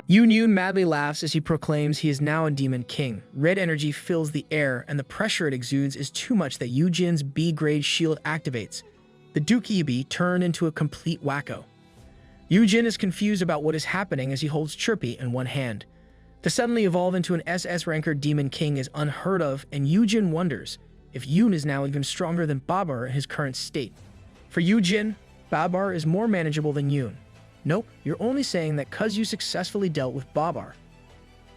Yoon madly laughs as he proclaims he is now a Demon King. Red energy fills the air, and the pressure it exudes is too much that Yoon's B-grade shield activates. The Duke Ebi turned into a complete wacko. Yoon is confused about what is happening as he holds Chirpy in one hand. To suddenly evolve into an SS-ranker Demon King is unheard of, and Yoon wonders if Yoon is now even stronger than Babar in his current state. For Yoon, Babar is more manageable than Yoon. Nope, you're only saying that cause you successfully dealt with Babar.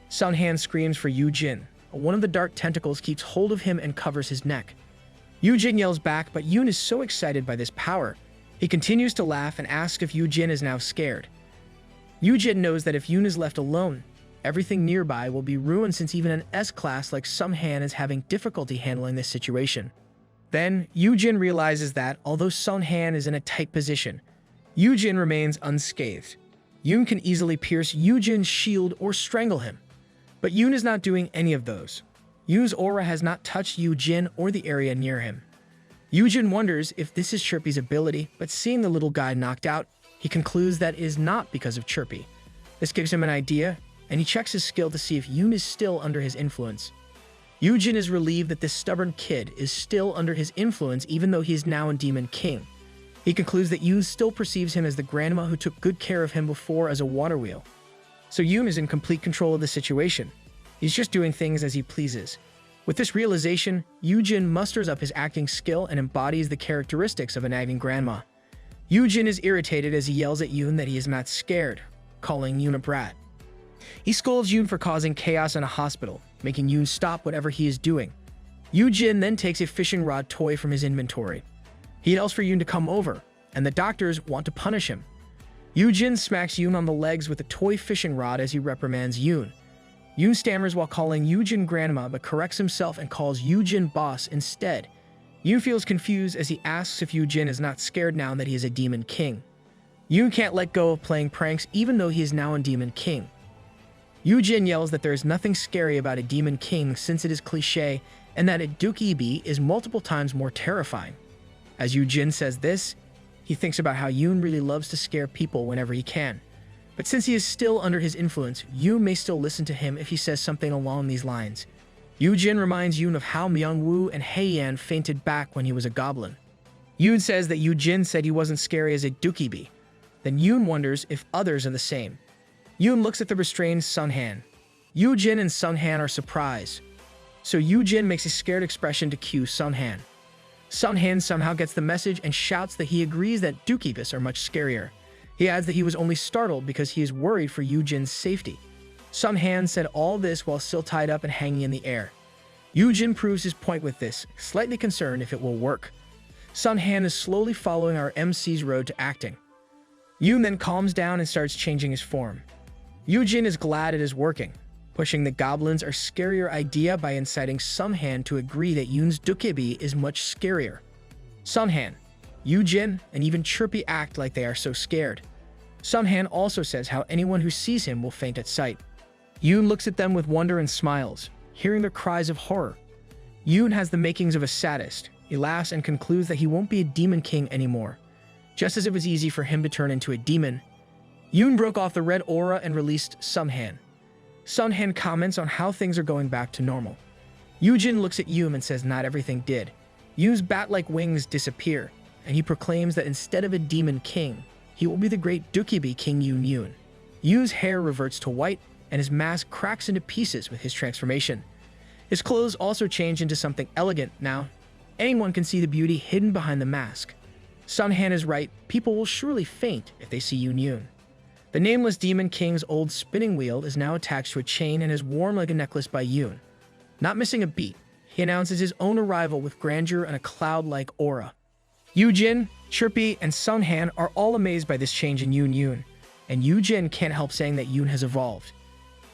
Sunhan screams for Yoon. One of the dark tentacles keeps hold of him and covers his neck. Yoon yells back, but Yoon is so excited by this power. He continues to laugh and asks if Yoon is now scared. Yoon knows that if Yoon is left alone, everything nearby will be ruined since even an S-class like Sunhan is having difficulty handling this situation. Then, Yoon realizes that, although Sunhan is in a tight position, Yoon remains unscathed. Yoon can easily pierce Yoon's shield or strangle him. But Yoon is not doing any of those. Yoon's aura has not touched Yoon or the area near him. Yoon wonders if this is Chirpy's ability, but seeing the little guy knocked out, he concludes that it is not because of Chirpy. This gives him an idea, and he checks his skill to see if Yoon is still under his influence. Yoon is relieved that this stubborn kid is still under his influence even though he is now a Demon King. He concludes that Yoon still perceives him as the grandma who took good care of him before as a water wheel. So Yoon is in complete control of the situation. He's just doing things as he pleases. With this realization, Yoon musters up his acting skill and embodies the characteristics of a nagging grandma. Yoon is irritated as he yells at Yoon that he is not scared, calling Yoon a brat. He scolds Yoon for causing chaos in a hospital, making Yoon stop whatever he is doing. Yoon then takes a fishing rod toy from his inventory. He yells for Yoon to come over, and the doctors want to punish him. Yoon smacks Yoon on the legs with a toy fishing rod as he reprimands Yoon. Yoon stammers while calling Yoon grandma but corrects himself and calls Yoon boss instead. Yoon feels confused as he asks if Yoon is not scared now that he is a Demon King. Yoon can't let go of playing pranks even though he is now a Demon King. Yoon yells that there is nothing scary about a Demon King since it is cliché and that a Duke Ebi is multiple times more terrifying. As Yoon says this, he thinks about how Yoon really loves to scare people whenever he can. But since he is still under his influence, Yoon may still listen to him if he says something along these lines. Yoon reminds Yoon of how Myung-woo and Hye-yan fainted back when he was a goblin. Yoon says that Yoon said he wasn't scary as a Duke Ebi. Then Yoon wonders if others are the same. Yoon looks at the restrained Sunhan. Yoon and Sunhan are surprised. So Yoon makes a scared expression to cue Sunhan. Sunhan somehow gets the message and shouts that he agrees that Duke Ebis are much scarier. He adds that he was only startled because he is worried for Yoon's safety. Sunhan said all this while still tied up and hanging in the air. Yoon proves his point with this, slightly concerned if it will work. Sunhan is slowly following our MC's road to acting. Yoon then calms down and starts changing his form. Yoon is glad it is working, pushing the goblins are scarier idea by inciting Sunhan to agree that Yoon's Duke Ebi is much scarier. Sunhan, Yoon, and even Chirpy act like they are so scared. Sunhan also says how anyone who sees him will faint at sight. Yoon looks at them with wonder and smiles, hearing their cries of horror. Yoon has the makings of a sadist. He laughs and concludes that he won't be a Demon King anymore. Just as it was easy for him to turn into a demon, Yoon broke off the red aura and released Sunhan. Sunhan comments on how things are going back to normal. Yoon looks at Yoon and says not everything did. Yoon's bat-like wings disappear, and he proclaims that instead of a Demon King, he will be the great Duke Ebi King Yoon. Yoon's hair reverts to white, and his mask cracks into pieces with his transformation. His clothes also change into something elegant now. Anyone can see the beauty hidden behind the mask. Sunhan is right, people will surely faint if they see Yoon. The nameless Demon King's old spinning wheel is now attached to a chain and is worn like a necklace by Yoon. Not missing a beat, he announces his own arrival with grandeur and a cloud-like aura. Yoon, Chirpy, and Sunhan are all amazed by this change in Yoon, and Yoon can't help saying that Yoon has evolved.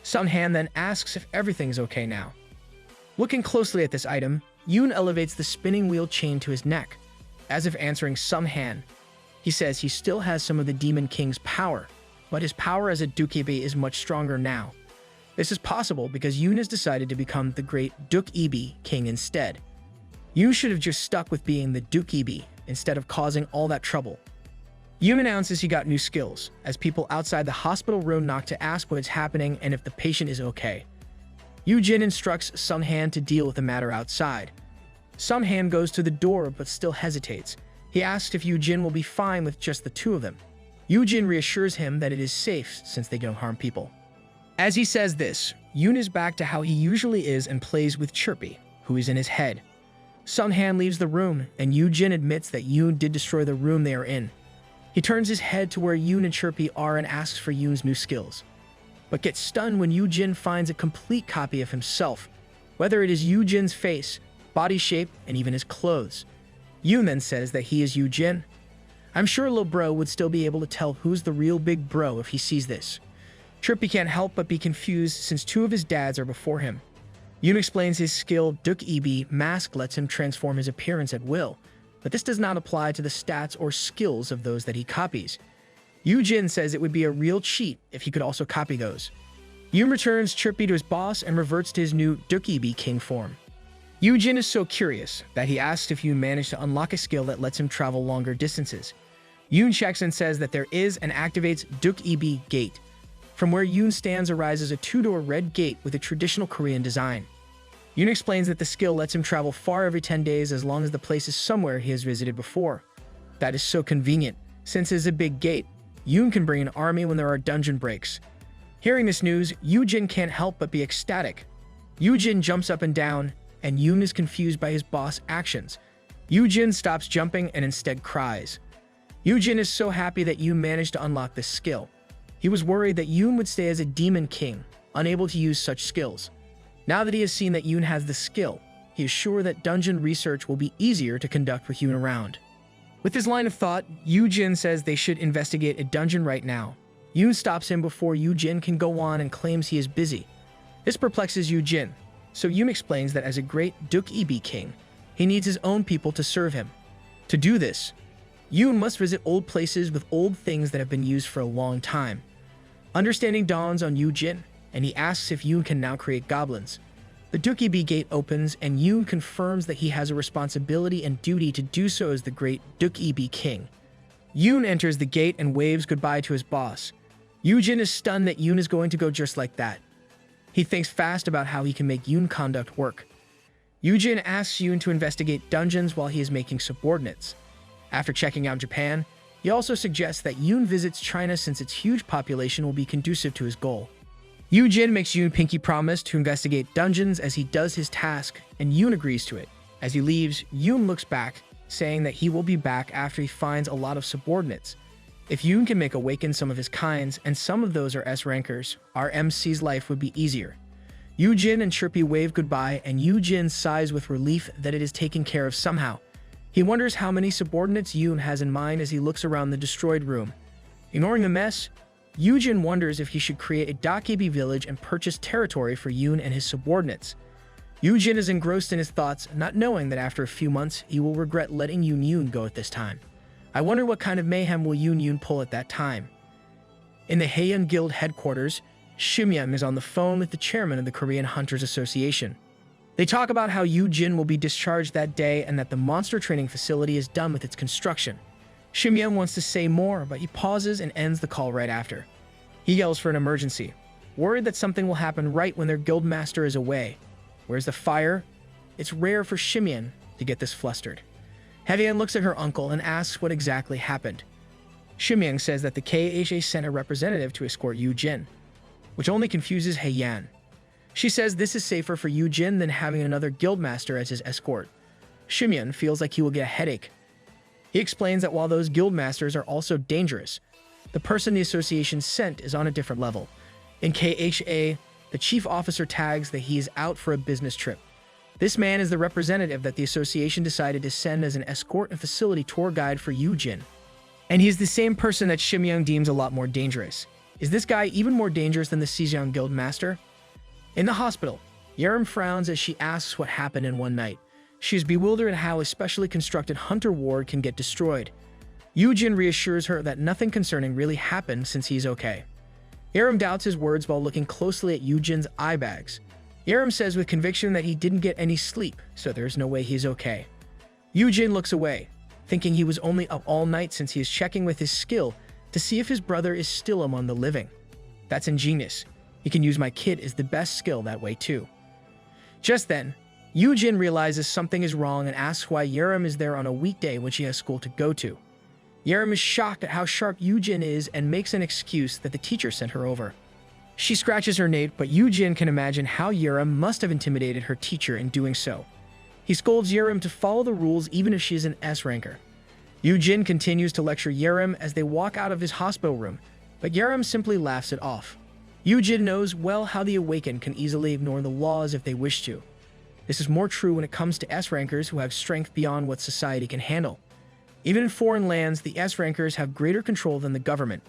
Sunhan then asks if everything's okay now. Looking closely at this item, Yoon elevates the spinning wheel chain to his neck. As if answering Sunhan, he says he still has some of the Demon King's power, but his power as a Duke Ebi is much stronger now. This is possible because Yoon has decided to become the great Duke Ebi King instead. Yoon should have just stuck with being the Duke Ebi instead of causing all that trouble. Yoon announces he got new skills, as people outside the hospital room knock to ask what is happening and if the patient is okay. Yoo-jin instructs Sun-han to deal with the matter outside. Sun-han goes to the door but still hesitates. He asks if Yoo-jin will be fine with just the two of them. Yoo-jin reassures him that it is safe since they don't harm people. As he says this, Yoon is back to how he usually is and plays with Chirpy, who is in his head. Sun-han leaves the room, and Yoo-jin admits that Yoon did destroy the room they are in. He turns his head to where Yoon and Chirpy are and asks for Yoon's new skills, but gets stunned when Yoo-jin finds a complete copy of himself, whether it is Yoo-jin's face, body shape, and even his clothes. Yoon then says that he is Yoo-jin. I'm sure Lil Bro would still be able to tell who's the real big bro if he sees this. Chirpy can't help but be confused since two of his dads are before him. Yoon explains his skill Duk Eb mask lets him transform his appearance at will, but this does not apply to the stats or skills of those that he copies. Yoo-jin says it would be a real cheat if he could also copy those. Yoon returns Chirpy to his boss and reverts to his new Duk Eb King form. Yoo-jin is so curious that he asks if Yoon managed to unlock a skill that lets him travel longer distances. Yoon checks and says that there is and activates Duk Eb Gate. From where Yoon stands arises a two-door red gate with a traditional Korean design. Yoon explains that the skill lets him travel far every 10 days as long as the place is somewhere he has visited before. That is so convenient. Since it is a big gate, Yoon can bring an army when there are dungeon breaks. Hearing this news, Yoo-jin can't help but be ecstatic. Yoo-jin jumps up and down, and Yoon is confused by his boss' actions. Yoo-jin stops jumping and instead cries. Yoo-jin is so happy that Yoon managed to unlock this skill. He was worried that Yoon would stay as a demon king, unable to use such skills. Now that he has seen that Yoon has the skill, he is sure that dungeon research will be easier to conduct with Yoon around. With his line of thought, Yoo-jin says they should investigate a dungeon right now. Yoon stops him before Yoo-jin can go on and claims he is busy. This perplexes Yoo-jin, so Yoon explains that as a great Duk Eb king, he needs his own people to serve him. To do this, Yoon must visit old places with old things that have been used for a long time. Understanding dawns on Yoo-jin, and he asks if Yoon can now create goblins. The Duk Eb gate opens, and Yoon confirms that he has a responsibility and duty to do so as the great Duk Eb king. Yoon enters the gate and waves goodbye to his boss. Yoo-jin is stunned that Yoon is going to go just like that. He thinks fast about how he can make Yoon conduct work. Yoo-jin asks Yoon to investigate dungeons while he is making subordinates. After checking out Japan, he also suggests that Yoon visits China since its huge population will be conducive to his goal. Yoo-jin makes Yoon pinky promise to investigate dungeons as he does his task, and Yoon agrees to it. As he leaves, Yoon looks back, saying that he will be back after he finds a lot of subordinates. If Yoon can make awaken some of his kinds, and some of those are S-rankers, our MC's life would be easier. Yoo-jin and Chirpy wave goodbye, and Yoo-jin sighs with relief that it is taken care of somehow. He wonders how many subordinates Yoon has in mind as he looks around the destroyed room. Ignoring the mess, Yoo-jin wonders if he should create a Duk Eb village and purchase territory for Yoon and his subordinates. Yoo-jin is engrossed in his thoughts, not knowing that after a few months, he will regret letting Yoon go at this time. I wonder what kind of mayhem will Yoon pull at that time. In the Haeyeon Guild headquarters, Shimyeon is on the phone with the chairman of the Korean Hunters Association. They talk about how Yoo-jin will be discharged that day and that the monster training facility is done with its construction. Shimyeon wants to say more, but he pauses and ends the call right after. He yells for an emergency, worried that something will happen right when their guildmaster is away. Where's the fire? It's rare for Shimyeon to get this flustered. Haeyeon looks at her uncle and asks what exactly happened. Shimyeon says that the KHA sent a representative to escort Yoo-jin, which only confuses Haeyeon. She says this is safer for Yoo-jin than having another guildmaster as his escort. Shimyeon feels like he will get a headache. He explains that while those guildmasters are also dangerous, the person the association sent is on a different level. In KHA, the chief officer tags that he is out for a business trip. This man is the representative that the association decided to send as an escort and facility tour guide for Yoo-jin. And he is the same person that Shimyeon deems a lot more dangerous. Is this guy even more dangerous than the Sejong Guildmaster? In the hospital, Yerim frowns as she asks what happened in one night. She is bewildered at how a specially constructed hunter ward can get destroyed. Yoo-jin reassures her that nothing concerning really happened since he's okay. Yerim doubts his words while looking closely at Yoo-jin's eye bags. Yerim says with conviction that he didn't get any sleep, so there's no way he's okay. Yoo-jin looks away. thinking he was only up all night since he is checking with his skill to see if his brother is still among the living. That's ingenious. He can use my kid as the best skill that way too. Just then, Yoo-jin realizes something is wrong and asks why Yerim is there on a weekday when she has school to go to. Yerim is shocked at how sharp Yoo-jin is and makes an excuse that the teacher sent her over. She scratches her nape, but Yoo-jin can imagine how Yerim must have intimidated her teacher in doing so. He scolds Yerim to follow the rules even if she is an S-ranker. Yoo-jin continues to lecture Yerim as they walk out of his hospital room, but Yerim simply laughs it off. Yoo-jin knows well how the Awakened can easily ignore the laws if they wish to. This is more true when it comes to S-rankers who have strength beyond what society can handle. Even in foreign lands, the S-rankers have greater control than the government.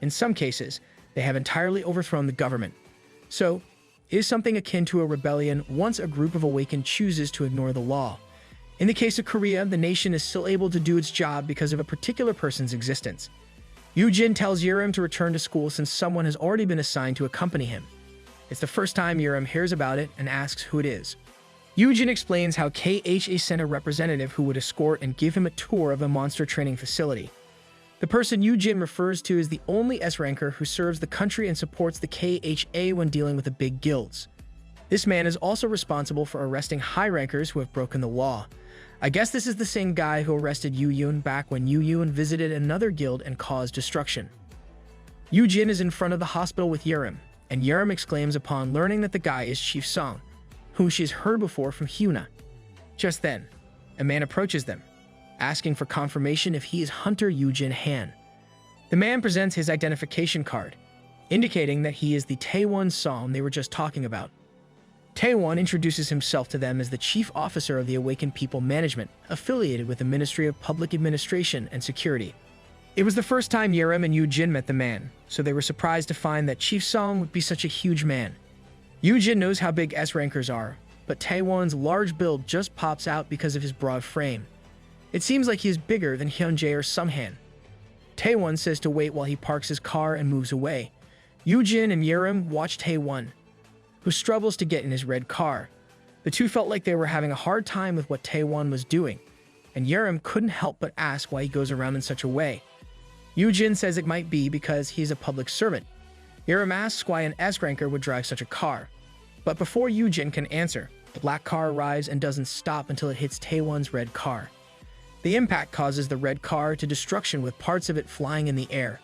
In some cases, they have entirely overthrown the government. So, it is something akin to a rebellion once a group of Awakened chooses to ignore the law. In the case of Korea, the nation is still able to do its job because of a particular person's existence. Yoo-jin tells Yerim to return to school since someone has already been assigned to accompany him. It's the first time Yerim hears about it and asks who it is. Yoo-jin explains how KHA sent a representative who would escort and give him a tour of a monster training facility. The person Yoo-jin refers to is the only S-ranker who serves the country and supports the KHA when dealing with the big guilds. This man is also responsible for arresting high-rankers who have broken the law. I guess this is the same guy who arrested Yoo-yoon back when Yoo-yoon visited another guild and caused destruction. Yoo-jin is in front of the hospital with Yerim, and Yerim exclaims upon learning that the guy is Chief Song, whom she has heard before from Hyuna. Just then, a man approaches them, asking for confirmation if he is Hunter Yoo-jin Han. The man presents his identification card, indicating that he is the Taewon Song they were just talking about. Taewon introduces himself to them as the Chief Officer of the Awakened People Management, affiliated with the Ministry of Public Administration and Security. It was the first time Yerim and Yoo-jin met the man, so they were surprised to find that Chief Song would be such a huge man. Yoo-jin knows how big S-rankers are, but Taewon's large build just pops out because of his broad frame. It seems like he is bigger than Hyunjae or Sunghan. Taewon says to wait while he parks his car and moves away. Yoo-jin and Yerim watch Taewon, who struggles to get in his red car. The two felt like they were having a hard time with what Taewon was doing, and Yerim couldn't help but ask why he goes around in such a way. Yoo-jin says it might be because he is a public servant. Yerim asks why an S-ranker would drive such a car. But before Yoo-jin can answer, the black car arrives and doesn't stop until it hits Taewon's red car. The impact causes the red car to destruction with parts of it flying in the air.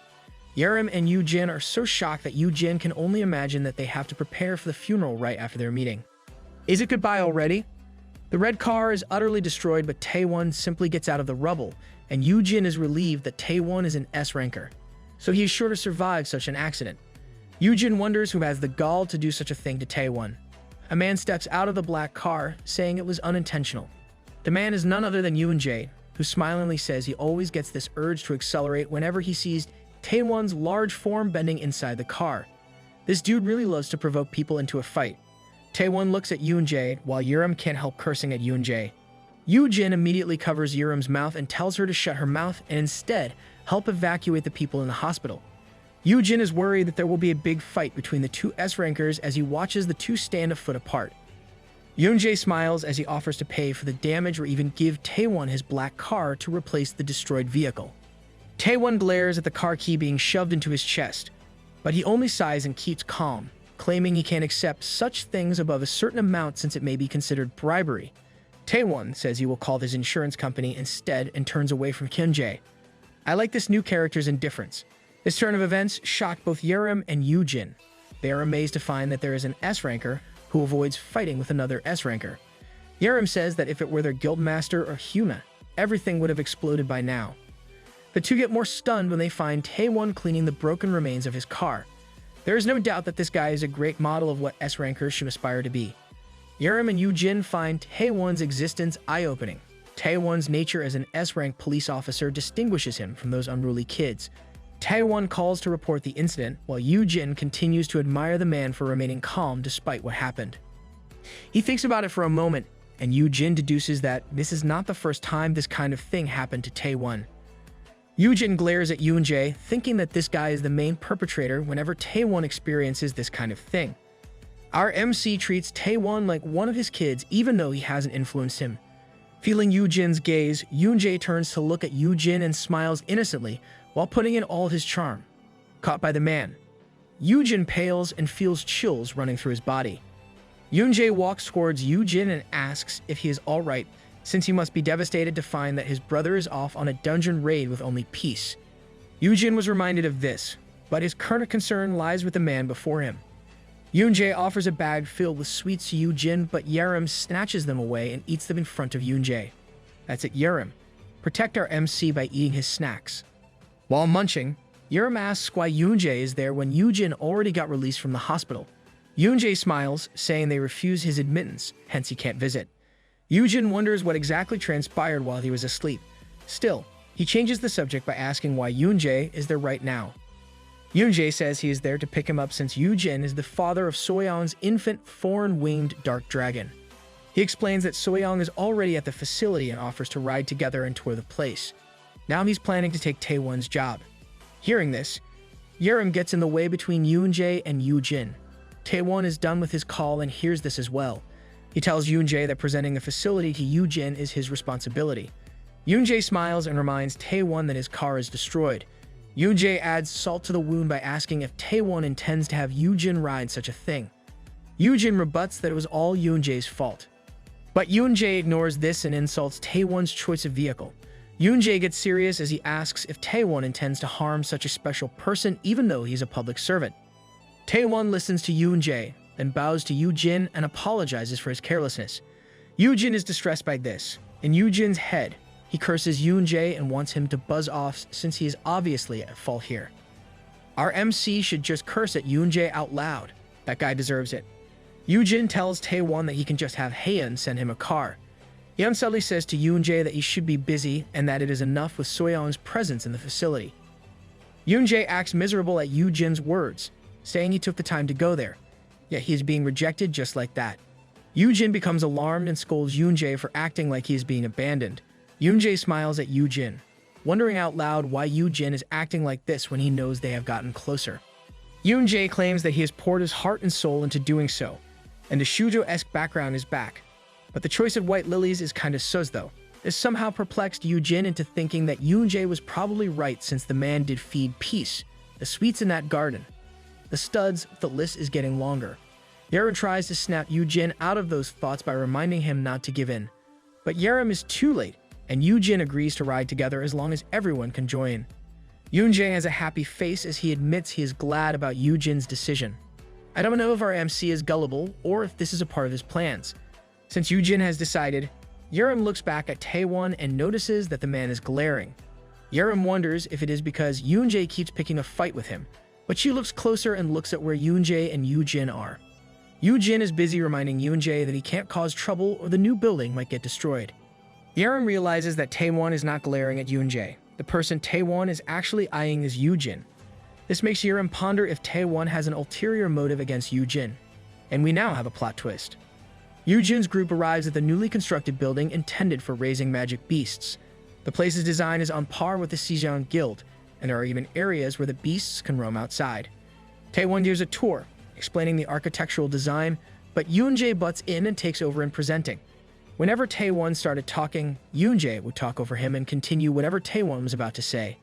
Yerim and Yoo-jin are so shocked that Yoo-jin can only imagine that they have to prepare for the funeral right after their meeting. Is it goodbye already? The red car is utterly destroyed, but Taewon simply gets out of the rubble, and Yoo-jin is relieved that Taewon is an S-ranker, so he is sure to survive such an accident. Yoo-jin wonders who has the gall to do such a thing to Taewon. A man steps out of the black car, saying it was unintentional. The man is none other than Yoon-jae, who smilingly says he always gets this urge to accelerate whenever he sees Taewon's large form bending inside the car. This dude really loves to provoke people into a fight. Taewon looks at Yoon-jae, while Yerim can't help cursing at Yoon-jae. Yoo-jin immediately covers Yerim's mouth and tells her to shut her mouth and instead help evacuate the people in the hospital. Yoo-jin is worried that there will be a big fight between the two S-rankers as he watches the two stand a foot apart. Yoon-jae smiles as he offers to pay for the damage or even give Taewon his black car to replace the destroyed vehicle. Taewon glares at the car key being shoved into his chest, but he only sighs and keeps calm, claiming he can't accept such things above a certain amount since it may be considered bribery. Taewon says he will call his insurance company instead and turns away from Hyunjae. I like this new character's indifference. This turn of events shocked both Yerim and Yoo-jin. They are amazed to find that there is an S-ranker who avoids fighting with another S-ranker. Yerim says that if it were their guildmaster or Hyuna, everything would have exploded by now. The two get more stunned when they find Taewon cleaning the broken remains of his car. There is no doubt that this guy is a great model of what S-rankers should aspire to be. Yerim and Yoo-jin find Taewon's existence eye-opening. Taewon's nature as an S-rank police officer distinguishes him from those unruly kids. Taewon calls to report the incident, while Yoo-jin continues to admire the man for remaining calm despite what happened. He thinks about it for a moment, and Yoo-jin deduces that this is not the first time this kind of thing happened to Taewon. Yoo-jin glares at Yoon-jae, thinking that this guy is the main perpetrator whenever Taewon experiences this kind of thing. Our MC treats Taewon like one of his kids even though he hasn't influenced him. Feeling Yujin's gaze, Yoonjae turns to look at Yujin and smiles innocently while putting in all his charm. Caught by the man, Yujin pales and feels chills running through his body. Yoonjae walks towards Yujin and asks if he is alright, since he must be devastated to find that his brother is off on a dungeon raid with only peace. Yujin was reminded of this, but his current concern lies with the man before him. Yoonjae offers a bag filled with sweets to Yujin, but Yerim snatches them away and eats them in front of Yoonjae. That's it, Yerim. Protect our MC by eating his snacks. While munching, Yerim asks why Yoonjae is there when Yujin already got released from the hospital. Yoonjae smiles, saying they refuse his admittance, hence he can't visit. Yujin wonders what exactly transpired while he was asleep. Still, he changes the subject by asking why Yoonjae is there right now. Yoonjae says he is there to pick him up since Yujin is the father of Soyeon's infant foreign-winged dark dragon. He explains that Soyeon is already at the facility and offers to ride together and tour the place. Now he's planning to take Taewon's job. Hearing this, Yerim gets in the way between Yoonjae and Yujin. Taewon is done with his call and hears this as well. He tells Yoonjae that presenting the facility to Yujin is his responsibility. Yoonjae smiles and reminds Taewon that his car is destroyed. Yoonjae adds salt to the wound by asking if Taewon intends to have Yujin ride such a thing. Yujin rebuts that it was all Yoonjae's fault. But Yoonjae ignores this and insults Taewon's choice of vehicle. Yoonjae gets serious as he asks if Taewon intends to harm such a special person even though he's a public servant. Taewon listens to Yoonjae, then bows to Yujin and apologizes for his carelessness. Yujin is distressed by this. In Yujin's head, he curses Yoonjae and wants him to buzz off since he is obviously at fault here. Our MC should just curse at Yoonjae out loud. That guy deserves it. Yujin tells Taewon that he can just have Haeun send him a car. Yeon suddenly says to Yoonjae that he should be busy and that it is enough with Soyeon's presence in the facility. Yoonjae acts miserable at Yujin's words, saying he took the time to go there, yet he is being rejected just like that. Yujin becomes alarmed and scolds Yoonjae for acting like he is being abandoned. Yoonjae smiles at Yujin, wondering out loud why Yujin is acting like this when he knows they have gotten closer. Yoonjae claims that he has poured his heart and soul into doing so, and the shoujo-esque background is back. But the choice of white lilies is kinda sus though. This somehow perplexed Yujin into thinking that Yoonjae was probably right since the man did feed peace, the sweets in that garden. The studs, the list is getting longer. Yerim tries to snap Yujin out of those thoughts by reminding him not to give in. But Yerim is too late, and Yujin agrees to ride together as long as everyone can join. Yoonjae has a happy face as he admits he is glad about Yujin's decision. I don't know if our MC is gullible or if this is a part of his plans. Since Yujin has decided, Yerim looks back at Taewon and notices that the man is glaring. Yerim wonders if it is because Yoonjae keeps picking a fight with him, but she looks closer and looks at where Yoonjae and Yujin are. Yujin is busy reminding Yoonjae that he can't cause trouble or the new building might get destroyed. Yerim realizes that Taewon is not glaring at Yoonjae. The person Taewon is actually eyeing is Yujin. This makes Yerim ponder if Taewon has an ulterior motive against Yujin. And we now have a plot twist. Yujin's group arrives at the newly constructed building intended for raising magic beasts. The place's design is on par with the Sejong Guild, and there are even areas where the beasts can roam outside. Taewon gives a tour, explaining the architectural design, but Yoonjae butts in and takes over in presenting. Whenever Taewon started talking, Yoonjae would talk over him and continue whatever Taewon was about to say.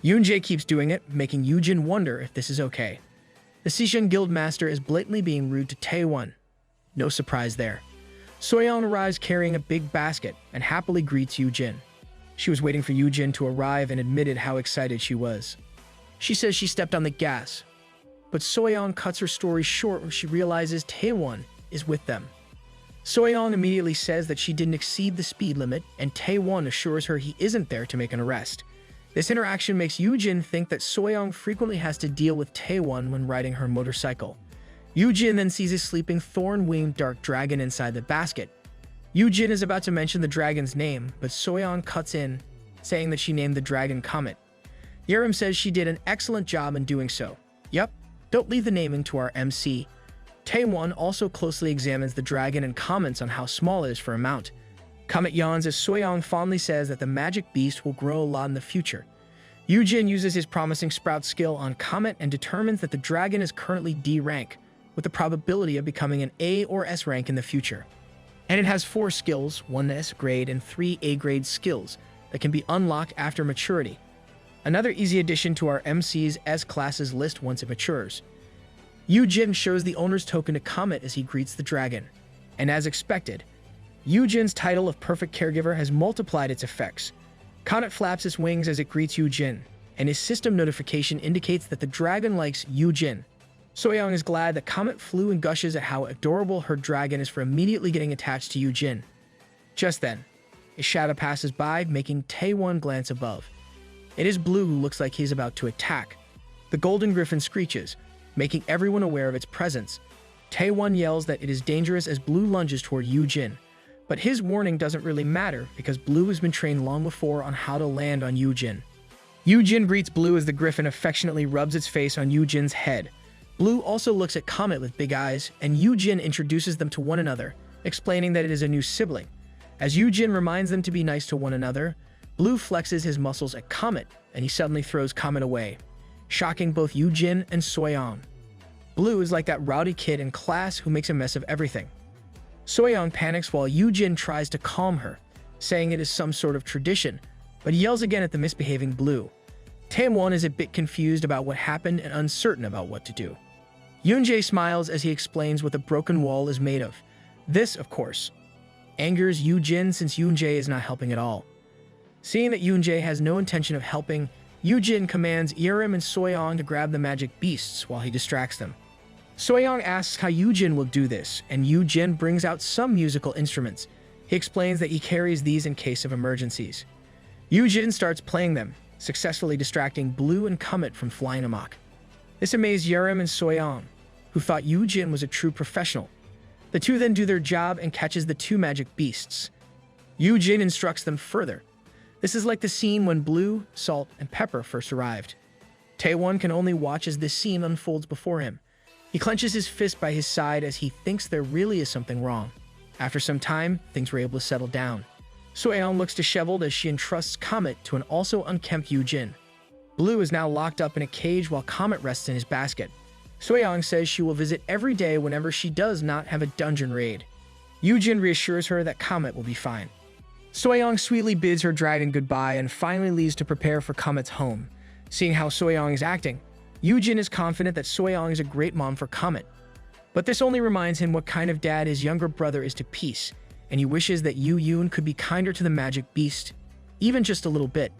Yoonjae keeps doing it, making Yujin wonder if this is okay. The Sejong Guild master is blatantly being rude to Taewon. No surprise there. Soyeon arrives carrying a big basket and happily greets Yujin. She was waiting for Yujin to arrive and admitted how excited she was. She says she stepped on the gas, but Soyeon cuts her story short when she realizes Taewon is with them. Soyeon immediately says that she didn't exceed the speed limit, and Taewon assures her he isn't there to make an arrest. This interaction makes Yujin think that Soyeon frequently has to deal with Taewon when riding her motorcycle. Yujin then sees a sleeping thorn-winged dark dragon inside the basket. Yujin is about to mention the dragon's name, but Soyeon cuts in, saying that she named the dragon Comet. Yerim says she did an excellent job in doing so. Yup, don't leave the naming to our MC. Taewon also closely examines the dragon and comments on how small it is for a mount. Comet yawns as Soyeon fondly says that the magic beast will grow a lot in the future. Yujin uses his promising sprout skill on Comet and determines that the dragon is currently D rank, with the probability of becoming an A or S rank in the future. and it has 4 skills, 1 S grade and 3 A grade skills that can be unlocked after maturity. Another easy addition to our MC's S-classes list once it matures. Yujin shows the owner's token to Comet as he greets the dragon. And as expected, Yujin's title of Perfect Caregiver has multiplied its effects. Comet flaps its wings as it greets Yujin, and his system notification indicates that the dragon likes Yujin. Soyoung is glad that Comet flew and gushes at how adorable her dragon is for immediately getting attached to Yujin. Just then, a shadow passes by, making Taewon glance above. It is Blue who looks like he's about to attack. The golden griffin screeches, making everyone aware of its presence. Taewon yells that it is dangerous as Blue lunges toward Yujin. But his warning doesn't really matter because Blue has been trained long before on how to land on Yujin. Yujin greets Blue as the griffin affectionately rubs its face on Yujin's head. Blue also looks at Comet with big eyes, and Yujin introduces them to one another, explaining that it is a new sibling. As Yujin reminds them to be nice to one another, Blue flexes his muscles at Comet, and he suddenly throws Comet away, shocking both Yujin and Soyoung. Blue is like that rowdy kid in class who makes a mess of everything. Soyoung panics while Yujin tries to calm her, saying it is some sort of tradition, but he yells again at the misbehaving Blue. Taewon is a bit confused about what happened and uncertain about what to do. Yoonjae smiles as he explains what the broken wall is made of. This, of course, angers Yujin since Yoonjae is not helping at all. Seeing that Yoonjae has no intention of helping, Yujin commands Yerim and Soyoung to grab the magic beasts while he distracts them. Soyoung asks how Yujin will do this, and Yujin brings out some musical instruments. He explains that he carries these in case of emergencies. Yujin starts playing them, successfully distracting Blue and Comet from flying amok. This amazed Yerim and Soyoung, who thought Yujin was a true professional. The two then do their job and catches the 2 magic beasts. Yujin instructs them further. This is like the scene when Blue, Salt, and Pepper first arrived. Taewon can only watch as this scene unfolds before him. He clenches his fist by his side as he thinks there really is something wrong. After some time, things were able to settle down. Soyoung looks disheveled as she entrusts Comet to an also unkempt Yujin. Blue is now locked up in a cage while Comet rests in his basket. Soyoung says she will visit every day whenever she does not have a dungeon raid. Yujin reassures her that Comet will be fine. Soyoung sweetly bids her dragon goodbye and finally leaves to prepare for Comet's home. Seeing how Soyoung is acting, Yujin is confident that Soyoung is a great mom for Comet. But this only reminds him what kind of dad his younger brother is to Peace, and he wishes that Yoon could be kinder to the magic beast, even just a little bit.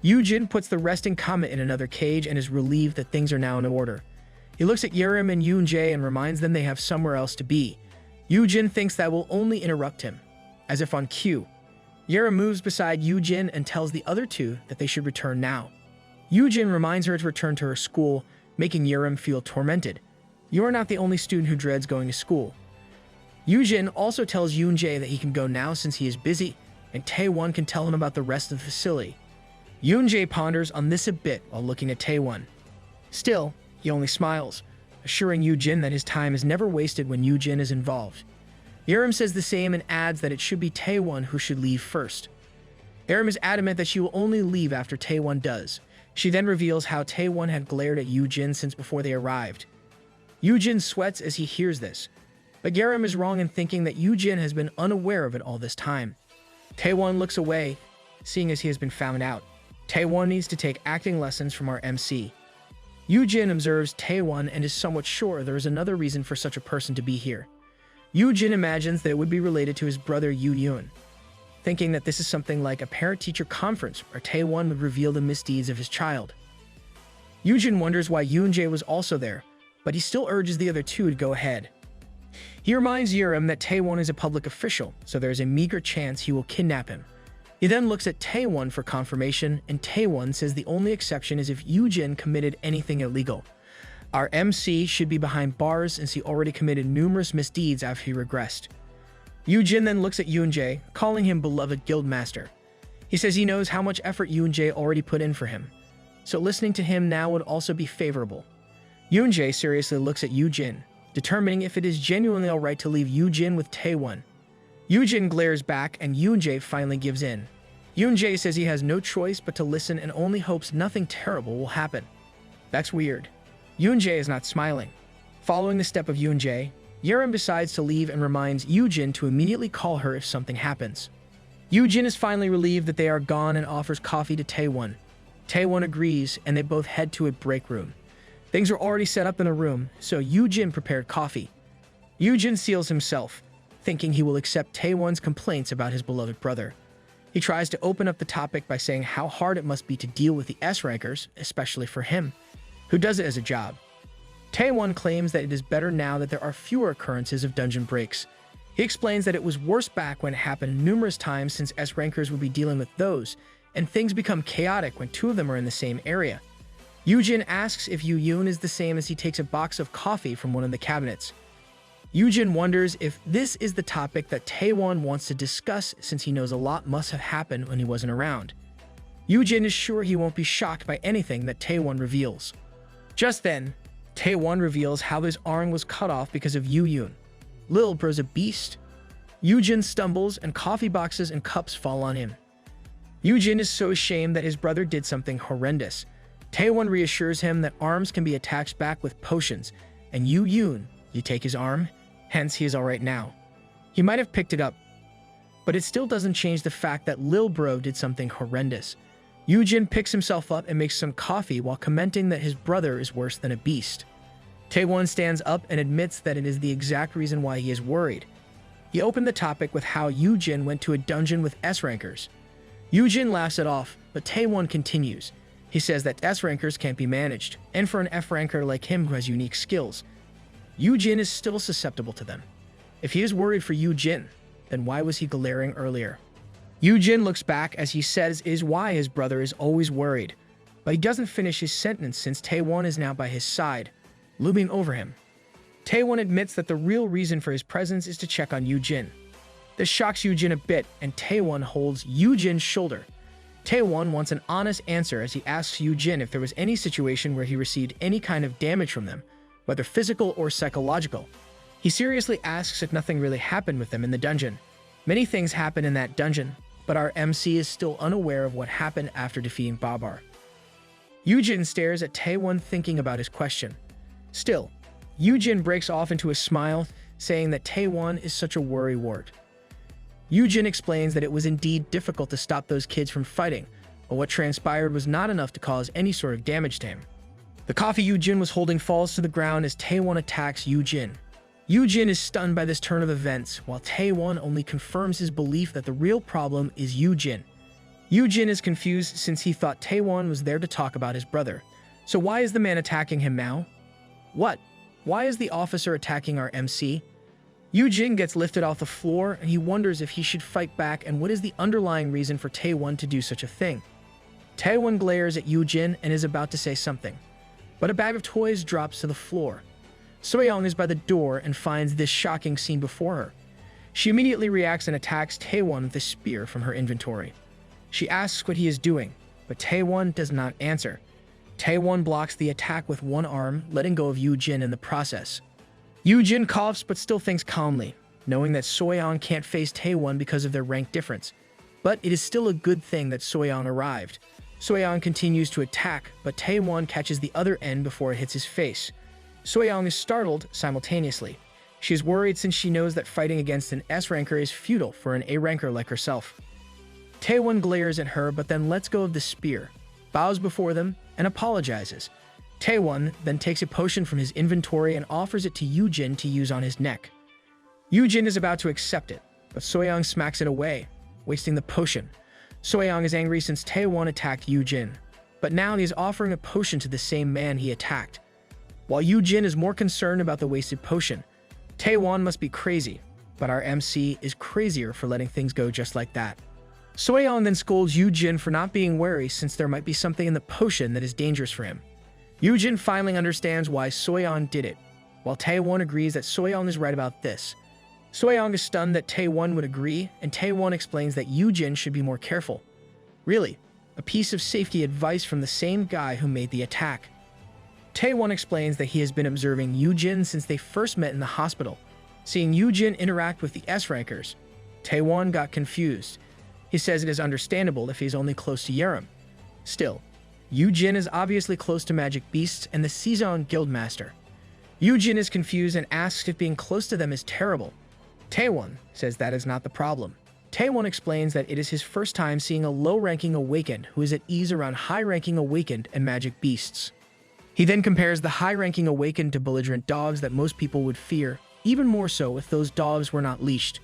Yujin puts the resting Comet in another cage and is relieved that things are now in order. He looks at Yerim and Yoonjae and reminds them they have somewhere else to be. Yujin thinks that will only interrupt him, as if on cue. Yerim moves beside Yujin and tells the other 2 that they should return now. Yujin reminds her to return to her school, making Yerim feel tormented. You are not the only student who dreads going to school. Yujin also tells Yoonjae that he can go now since he is busy, and Taewon can tell him about the rest of the facility. Yoonjae ponders on this a bit while looking at Taewon. Still, he only smiles, assuring Yujin that his time is never wasted when Yujin is involved. Yerim says the same and adds that it should be Taewon who should leave first. Yerim is adamant that she will only leave after Taewon does. She then reveals how Taewon had glared at Yujin since before they arrived. Yujin sweats as he hears this, but Yerim is wrong in thinking that Yujin has been unaware of it all this time. Taewon looks away, seeing as he has been found out. Taewon needs to take acting lessons from our MC. Yujin observes Taewon and is somewhat sure there is another reason for such a person to be here. Yujin imagines that it would be related to his brother Yoon, thinking that this is something like a parent-teacher conference where Taewon would reveal the misdeeds of his child. Yujin wonders why Yoonjae was also there, but he still urges the other 2 to go ahead. He reminds Yerim that Taewon is a public official, so there is a meager chance he will kidnap him. He then looks at Taewon for confirmation, and Taewon says the only exception is if Yujin committed anything illegal. Our MC should be behind bars since he already committed numerous misdeeds after he regressed. Yujin then looks at Yoonjae, calling him beloved guildmaster. He says he knows how much effort Yoonjae already put in for him, so listening to him now would also be favorable. Yoonjae seriously looks at Yujin, determining if it is genuinely alright to leave Yujin with Taewon. Yujin glares back and Yoonjae finally gives in. Yoonjae says he has no choice but to listen and only hopes nothing terrible will happen. That's weird. Yoonjae is not smiling. Following the step of Yoonjae, Yerim decides to leave and reminds Yujin to immediately call her if something happens. Yujin is finally relieved that they are gone and offers coffee to Taewon. Taewon agrees, and they both head to a break room. Things are already set up in the room, so Yujin prepared coffee. Yujin seals himself, thinking he will accept Taewon's complaints about his beloved brother. He tries to open up the topic by saying how hard it must be to deal with the S-rankers, especially for him, who does it as a job. Taewon claims that it is better now that there are fewer occurrences of dungeon breaks. He explains that it was worse back when it happened numerous times since S-rankers would be dealing with those, and things become chaotic when two of them are in the same area. Yujin asks if Yu-Yoon is the same as he takes a box of coffee from one of the cabinets. Yujin wonders if this is the topic that Taewon wants to discuss since he knows a lot must have happened when he wasn't around. Yujin is sure he won't be shocked by anything that Taewon reveals. Just then, Taewon reveals how his arm was cut off because of Yu-Yoon. Lil Bro's a beast. Yujin stumbles and coffee boxes and cups fall on him. Yujin is so ashamed that his brother did something horrendous. Taewon reassures him that arms can be attached back with potions, and Yu-Yoon, you take his arm, hence he is alright now. He might have picked it up, but it still doesn't change the fact that Lil Bro did something horrendous. Yujin picks himself up and makes some coffee while commenting that his brother is worse than a beast. Taewon stands up and admits that it is the exact reason why he is worried. He opened the topic with how Yujin went to a dungeon with S-rankers. Yujin laughs it off, but Taewon continues. He says that S-rankers can't be managed, and for an F-ranker like him who has unique skills, Yujin is still susceptible to them. If he is worried for Yujin, then why was he glaring earlier? Yujin looks back as he says it is why his brother is always worried, but he doesn't finish his sentence since Taewon is now by his side, looming over him. Taewon admits that the real reason for his presence is to check on Yujin. This shocks Yujin a bit, and Taewon holds Yujin's shoulder. Taewon wants an honest answer as he asks Yujin if there was any situation where he received any kind of damage from them, whether physical or psychological. He seriously asks if nothing really happened with them in the dungeon. Many things happen in that dungeon, but our MC is still unaware of what happened after defeating Babar. Yujin stares at Taewon thinking about his question. Still, Yujin breaks off into a smile, saying that Taewon is such a worrywart. Yujin explains that it was indeed difficult to stop those kids from fighting, but what transpired was not enough to cause any sort of damage to him. The coffee Yujin was holding falls to the ground as Taewon attacks Yujin. Yujin is stunned by this turn of events, while Taewon only confirms his belief that the real problem is Yujin. Yujin is confused since he thought Taewon was there to talk about his brother. So why is the man attacking him now? What? Why is the officer attacking our MC? Yujin gets lifted off the floor and he wonders if he should fight back and what is the underlying reason for Taewon to do such a thing. Taewon glares at Yujin and is about to say something, but a bag of toys drops to the floor. Soyoung is by the door and finds this shocking scene before her. She immediately reacts and attacks Taewon with a spear from her inventory. She asks what he is doing, but Taewon does not answer. Taewon blocks the attack with one arm, letting go of Yujin in the process. Yujin coughs but still thinks calmly, knowing that Soyoung can't face Taewon because of their rank difference. But it is still a good thing that Soyoung arrived. Soyoung continues to attack, but Taewon catches the other end before it hits his face. Soyoung is startled simultaneously. She is worried since she knows that fighting against an S-ranker is futile for an A-ranker like herself. Taewon glares at her but then lets go of the spear, bows before them, and apologizes. Taewon then takes a potion from his inventory and offers it to Yujin to use on his neck. Yujin is about to accept it, but Soyoung smacks it away, wasting the potion. Soyoung is angry since Taewon attacked Yujin, but now he is offering a potion to the same man he attacked. While Yujin is more concerned about the wasted potion, Taewon must be crazy, but our MC is crazier for letting things go just like that. Soyoung then scolds Yujin for not being wary since there might be something in the potion that is dangerous for him. Yujin finally understands why Soyoung did it, while Taewon agrees that Soyoung is right about this. Soyoung is stunned that Taewon would agree, and Taewon explains that Yujin should be more careful. Really, a piece of safety advice from the same guy who made the attack. Taewon explains that he has been observing Yujin since they first met in the hospital. Seeing Yujin interact with the S-rankers, Taewon got confused. He says it is understandable if he is only close to Yerim. Still, Yujin is obviously close to Magic Beasts and the Season Guildmaster. Yujin is confused and asks if being close to them is terrible. Taewon says that is not the problem. Taewon explains that it is his first time seeing a low-ranking awakened who is at ease around high-ranking awakened and magic beasts. He then compares the high-ranking awakened to belligerent dogs that most people would fear, even more so if those dogs were not leashed.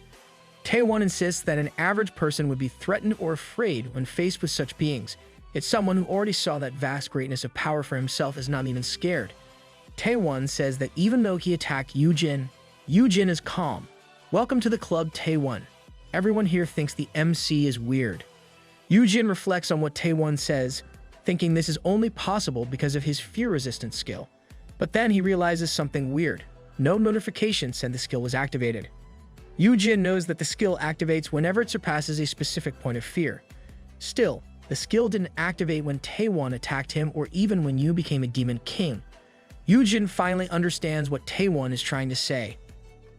Taewon insists that an average person would be threatened or afraid when faced with such beings. It's someone who already saw that vast greatness of power for himself is not even scared. Taewon says that even though he attacked Yujin, Yujin is calm. Welcome to the club, Taewon. Everyone here thinks the MC is weird. Yujin reflects on what Taewon says, thinking this is only possible because of his fear-resistant skill. But then he realizes something weird. No notification said the skill was activated. Yujin knows that the skill activates whenever it surpasses a specific point of fear. Still, the skill didn't activate when Taewon attacked him or even when Yu became a Demon King. Yujin finally understands what Taewon is trying to say.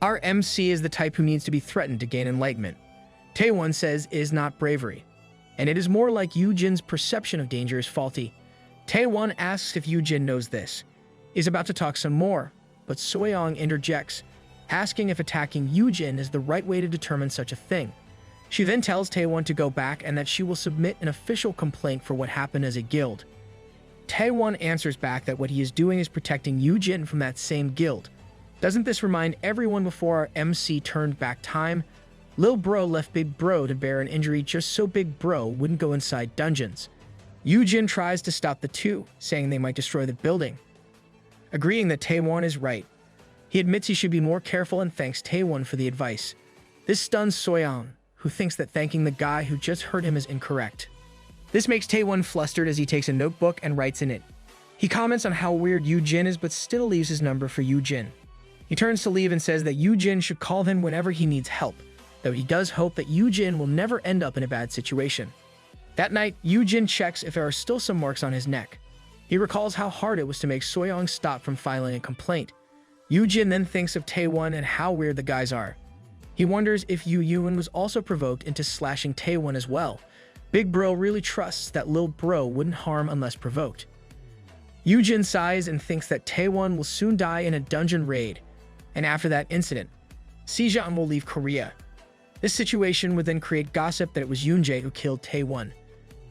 Our MC is the type who needs to be threatened to gain enlightenment. Taewon says it is not bravery, and it is more like Yujin's perception of danger is faulty. Taewon asks if Yujin knows this. He's about to talk some more, but Soyoung interjects, asking if attacking Yujin is the right way to determine such a thing. She then tells Taewon to go back and that she will submit an official complaint for what happened as a guild. Taewon answers back that what he is doing is protecting Yujin from that same guild. Doesn't this remind everyone before our MC turned back time? Lil Bro left Big Bro to bear an injury just so Big Bro wouldn't go inside dungeons. Yujin tries to stop the two, saying they might destroy the building. Agreeing that Taewon is right, he admits he should be more careful and thanks Taewon for the advice. This stuns Soyoung, who thinks that thanking the guy who just hurt him is incorrect. This makes Taewon flustered as he takes a notebook and writes in it. He comments on how weird Yujin is but still leaves his number for Yujin. He turns to leave and says that Yujin should call him whenever he needs help, though he does hope that Yujin will never end up in a bad situation. That night, Yujin checks if there are still some marks on his neck. He recalls how hard it was to make Soyoung stop from filing a complaint. Yujin then thinks of Taewon and how weird the guys are. He wonders if Yu Yuan was also provoked into slashing Taewon as well. Big Bro really trusts that Lil Bro wouldn't harm unless provoked. Yujin sighs and thinks that Taewon will soon die in a dungeon raid, and after that incident, Sejong will leave Korea. This situation would then create gossip that it was Yoonjae who killed Taewon.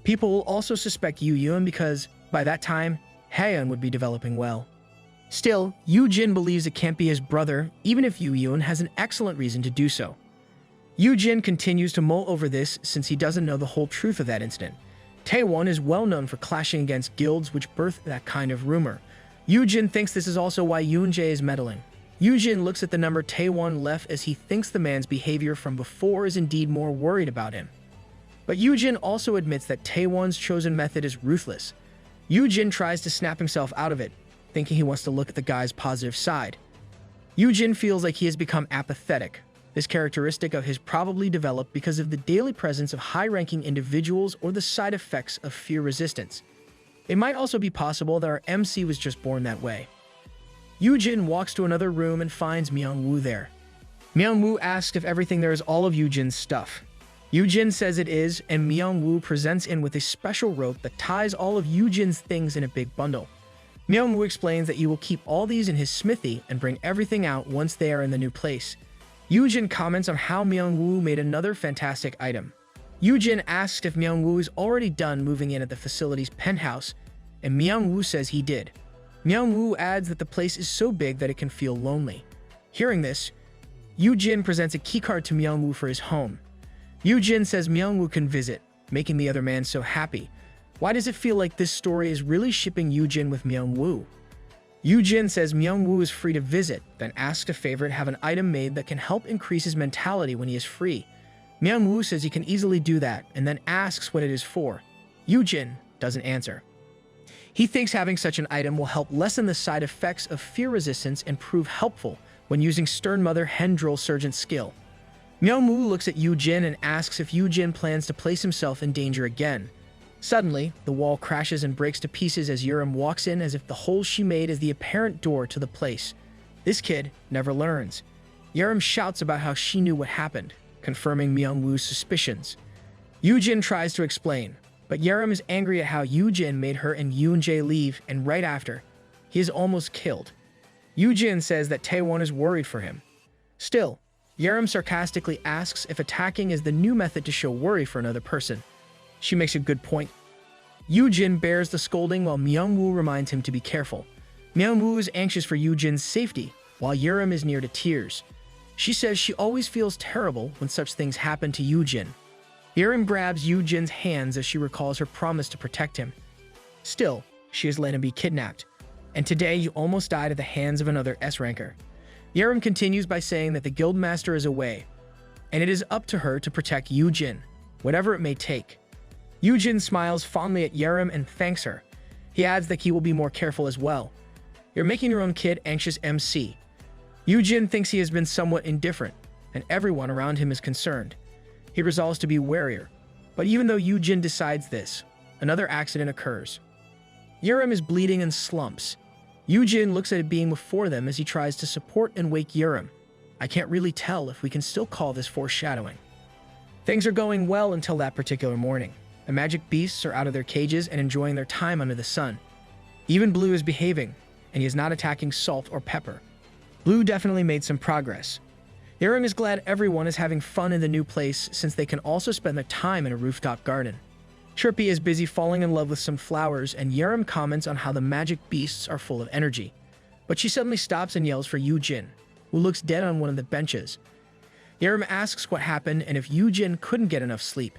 People will also suspect Yu Yuan because, by that time, Haeun would be developing well. Still, Yujin believes it can't be his brother, even if Yu Yuan has an excellent reason to do so. Yujin continues to mull over this since he doesn't know the whole truth of that incident. Taewon is well known for clashing against guilds which birthed that kind of rumor. Yujin thinks this is also why Yoonjae is meddling. Yujin looks at the number Taewon left as he thinks the man's behavior from before is indeed more worried about him. But Yujin also admits that Taewon's chosen method is ruthless. Yujin tries to snap himself out of it, thinking he wants to look at the guy's positive side. Yujin feels like he has become apathetic. This characteristic of his probably developed because of the daily presence of high-ranking individuals or the side effects of fear resistance. It might also be possible that our MC was just born that way. Yujin walks to another room and finds Myung-woo there. Myung-woo asks if everything there is all of Yujin's stuff. Yujin says it is, and Myung-woo presents in with a special rope that ties all of Yujin's things in a big bundle. Myung-woo explains that he will keep all these in his smithy and bring everything out once they are in the new place. Yujin comments on how Myung-woo made another fantastic item. Yujin asks if Myung-woo is already done moving in at the facility's penthouse, and Myung-woo says he did. Myung-woo adds that the place is so big that it can feel lonely. Hearing this, Yujin presents a keycard to Myung-woo for his home. Yujin says Myung-woo can visit, making the other man so happy. Why does it feel like this story is really shipping Yujin with Myung-woo? Yujin says Myung-woo is free to visit, then asks a favorite have an item made that can help increase his mentality when he is free. Myung-woo says he can easily do that, and then asks what it is for. Yujin doesn't answer. He thinks having such an item will help lessen the side effects of fear resistance and prove helpful when using Stern Mother Hendril Surgeon's skill. Myung-woo looks at Yujin and asks if Yujin plans to place himself in danger again. Suddenly, the wall crashes and breaks to pieces as Yurim walks in as if the hole she made is the apparent door to the place. This kid never learns. Yurim shouts about how she knew what happened, confirming Myung-woo's suspicions. Yujin tries to explain, but Yurim is angry at how Yujin made her and Yoonjae leave, and right after, he is almost killed. Yujin says that Taewon is worried for him. Still, Yerim sarcastically asks if attacking is the new method to show worry for another person. She makes a good point. Yujin bears the scolding while Myungwoo reminds him to be careful. Myungwoo is anxious for Yujin's safety, while Yerim is near to tears. She says she always feels terrible when such things happen to Yujin. Yerim grabs Yujin's hands as she recalls her promise to protect him. Still, she has let him be kidnapped, and today you almost died at the hands of another S-ranker. Yerim continues by saying that the guildmaster is away, and it is up to her to protect Yujin, whatever it may take. Yujin smiles fondly at Yerim and thanks her. He adds that he will be more careful as well. You're making your own kid anxious, MC. Yujin thinks he has been somewhat indifferent, and everyone around him is concerned. He resolves to be warier, but even though Yujin decides this, another accident occurs. Yerim is bleeding and slumps. Yujin looks at it being before them as he tries to support and wake Yerim. I can't really tell if we can still call this foreshadowing. Things are going well until that particular morning. The magic beasts are out of their cages and enjoying their time under the sun. Even Blue is behaving, and he is not attacking Salt or Pepper. Blue definitely made some progress. Yerim is glad everyone is having fun in the new place since they can also spend their time in a rooftop garden. Chirpy is busy falling in love with some flowers, and Yerim comments on how the magic beasts are full of energy. But she suddenly stops and yells for Yujin, who looks dead on one of the benches. Yerim asks what happened and if Yujin couldn't get enough sleep.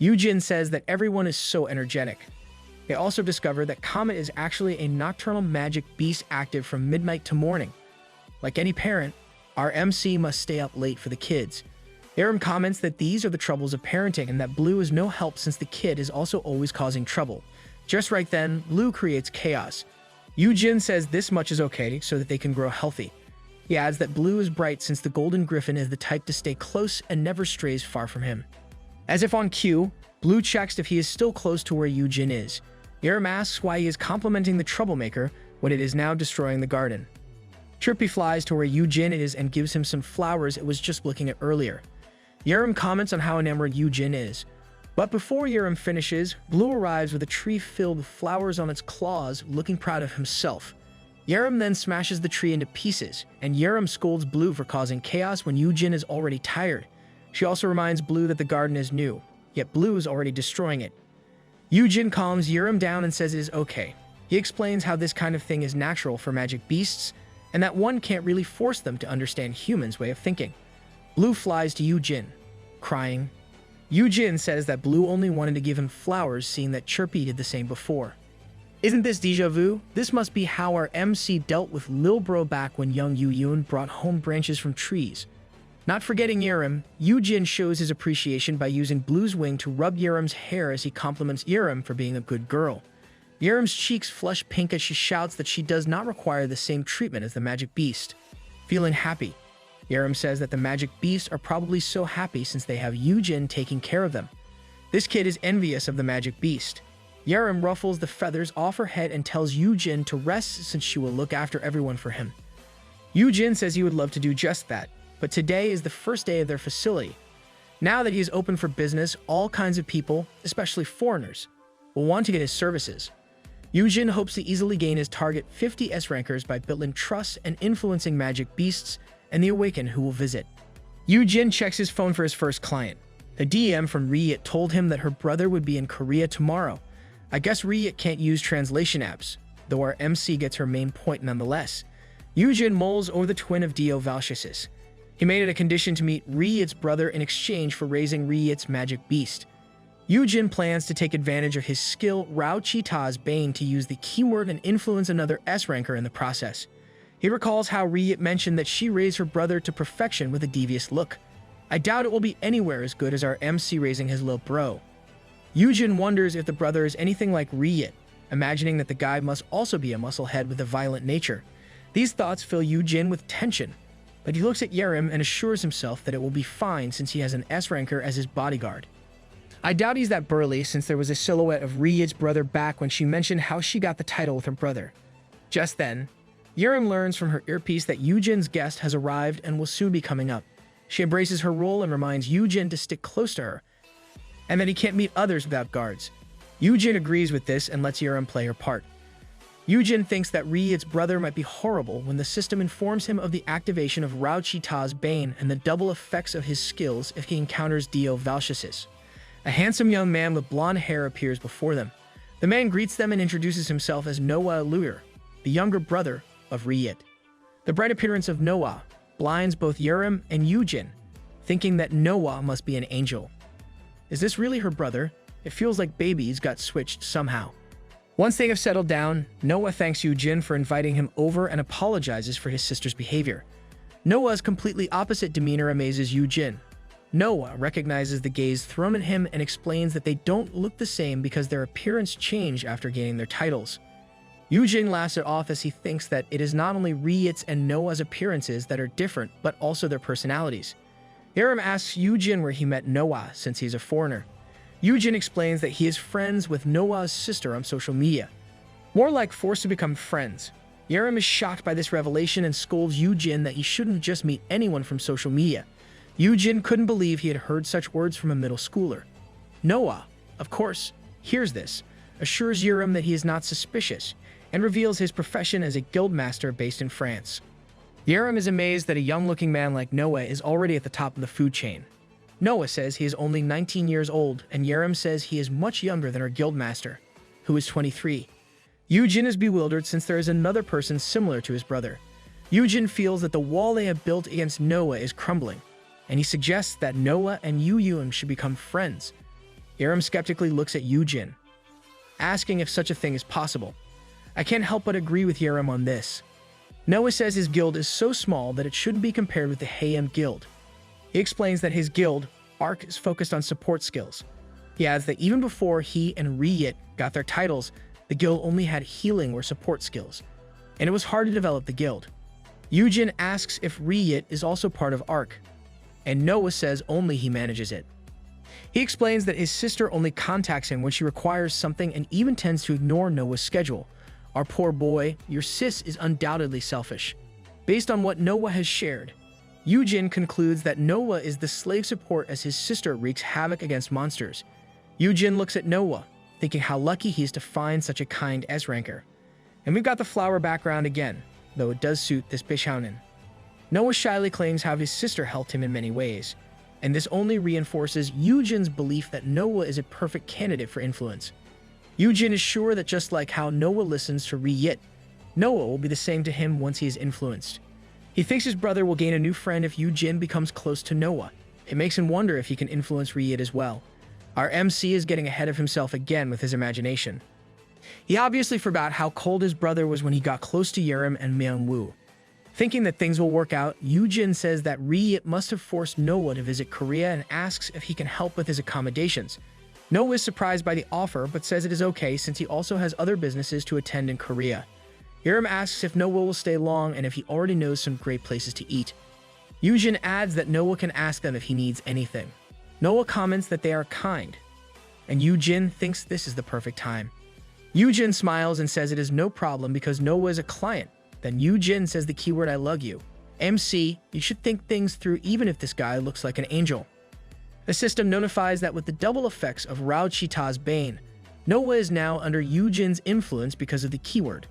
Yujin says that everyone is so energetic. They also discover that Comet is actually a nocturnal magic beast active from midnight to morning. Like any parent, our MC must stay up late for the kids. Yerim comments that these are the troubles of parenting and that Blue is no help since the kid is also always causing trouble. Just right then, Blue creates chaos. Yujin says this much is okay so that they can grow healthy. He adds that Blue is bright since the Golden Griffin is the type to stay close and never strays far from him. As if on cue, Blue checks if he is still close to where Yujin is. Yerim asks why he is complimenting the troublemaker when it is now destroying the garden. Chirpy flies to where Yujin is and gives him some flowers it was just looking at earlier. Yerim comments on how enamored Yujin is. But before Yerim finishes, Blue arrives with a tree filled with flowers on its claws, looking proud of himself. Yerim then smashes the tree into pieces, and Yerim scolds Blue for causing chaos when Yujin is already tired. She also reminds Blue that the garden is new, yet Blue is already destroying it. Yujin calms Yerim down and says it is okay. He explains how this kind of thing is natural for magic beasts, and that one can't really force them to understand humans' way of thinking. Blue flies to Yujin, crying. Yujin says that Blue only wanted to give him flowers, seeing that Chirpy did the same before. Isn't this déjà vu? This must be how our MC dealt with Lil Bro back when young Yu-Yun brought home branches from trees. Not forgetting Yerim, Yujin shows his appreciation by using Blue's wing to rub Yerim's hair as he compliments Yerim for being a good girl. Yerim's cheeks flush pink as she shouts that she does not require the same treatment as the magic beast. Feeling happy, Yerim says that the magic beasts are probably so happy since they have Yujin taking care of them. This kid is envious of the magic beast. Yerim ruffles the feathers off her head and tells Yujin to rest since she will look after everyone for him. Yujin says he would love to do just that, but today is the first day of their facility. Now that he is open for business, all kinds of people, especially foreigners, will want to get his services. Yujin hopes to easily gain his target 50 S-rankers by building trust and influencing magic beasts and the Awakened who will visit. Yujin checks his phone for his first client. The DM from Riyet told him that her brother would be in Korea tomorrow. I guess Riyet can't use translation apps, though our MC gets her main point nonetheless. Yujin mulls over the twin of Dio Valchisis. He made it a condition to meet Riyet's brother in exchange for raising Riyet's magic beast. Yujin plans to take advantage of his skill Rao Chita's Bane to use the keyword and influence another S-ranker in the process. He recalls how Riyet mentioned that she raised her brother to perfection with a devious look. I doubt it will be anywhere as good as our MC raising his little bro. Yujin wonders if the brother is anything like Riyet, imagining that the guy must also be a musclehead with a violent nature. These thoughts fill Yujin with tension, but he looks at Yerim and assures himself that it will be fine since he has an S-ranker as his bodyguard. I doubt he's that burly since there was a silhouette of Riyet's brother back when she mentioned how she got the title with her brother. Just then, Yerim learns from her earpiece that Yujin's guest has arrived and will soon be coming up. She embraces her role and reminds Yujin to stick close to her, and that he can't meet others without guards. Yujin agrees with this and lets Yerim play her part. Yujin thinks that Riyit's brother might be horrible when the system informs him of the activation of Rao Chita's Bane and the double effects of his skills if he encounters Dio Valchasis. A handsome young man with blonde hair appears before them. The man greets them and introduces himself as Noah Luir, the younger brother of Riyit. The bright appearance of Noah blinds both Yerim and Yujin, thinking that Noah must be an angel. Is this really her brother? It feels like babies got switched somehow. Once they have settled down, Noah thanks Yujin for inviting him over and apologizes for his sister's behavior. Noah's completely opposite demeanor amazes Yujin. Noah recognizes the gaze thrown at him and explains that they don't look the same because their appearance changed after gaining their titles. Yujin laughs it off as he thinks that it is not only Riyit's and Noah's appearances that are different, but also their personalities. Yerim asks Yujin where he met Noah since he's a foreigner. Yujin explains that he is friends with Noah's sister on social media. More like forced to become friends. Yerim is shocked by this revelation and scolds Yujin that he shouldn't just meet anyone from social media. Yujin couldn't believe he had heard such words from a middle schooler. Noah, of course, hears this, assures Yerim that he is not suspicious, and reveals his profession as a guildmaster based in France. Yerim is amazed that a young-looking man like Noah is already at the top of the food chain. Noah says he is only 19 years old, and Yerim says he is much younger than our guildmaster, who is 23. Yujin is bewildered since there is another person similar to his brother. Yujin feels that the wall they have built against Noah is crumbling, and he suggests that Noah and Yuyum should become friends. Yerim skeptically looks at Yujin, asking if such a thing is possible. I can't help but agree with Yerim on this. Noah says his guild is so small that it shouldn't be compared with the Hayam guild. He explains that his guild, Arc, is focused on support skills. He adds that even before he and Riyit got their titles, the guild only had healing or support skills, and it was hard to develop the guild. Yujin asks if Riyit is also part of Arc, and Noah says only he manages it. He explains that his sister only contacts him when she requires something and even tends to ignore Noah's schedule. Our poor boy, your sis is undoubtedly selfish. Based on what Noah has shared, Yujin concludes that Noah is the slave support as his sister wreaks havoc against monsters. Yujin looks at Noah, thinking how lucky he is to find such a kind S-ranker. And we've got the flower background again, though it does suit this Bishounen. Noah shyly claims how his sister helped him in many ways, and this only reinforces Yujin's belief that Noah is a perfect candidate for influence. Yujin is sure that just like how Noah listens to Riyit, Noah will be the same to him once he is influenced. He thinks his brother will gain a new friend if Yujin becomes close to Noah. It makes him wonder if he can influence Riyit as well. Our MC is getting ahead of himself again with his imagination. He obviously forgot how cold his brother was when he got close to Yerim and Myungwoo. Thinking that things will work out, Yujin says that Riyit must have forced Noah to visit Korea and asks if he can help with his accommodations. Noah is surprised by the offer, but says it is okay since he also has other businesses to attend in Korea. Yerim asks if Noah will stay long and if he already knows some great places to eat. Yujin adds that Noah can ask them if he needs anything. Noah comments that they are kind, and Yujin thinks this is the perfect time. Yujin smiles and says it is no problem because Noah is a client. Then Yujin says the keyword I love you. MC, you should think things through even if this guy looks like an angel. The system notifies that with the double effects of Rao Chita's Bane, Noah is now under Yujin's influence because of the keyword.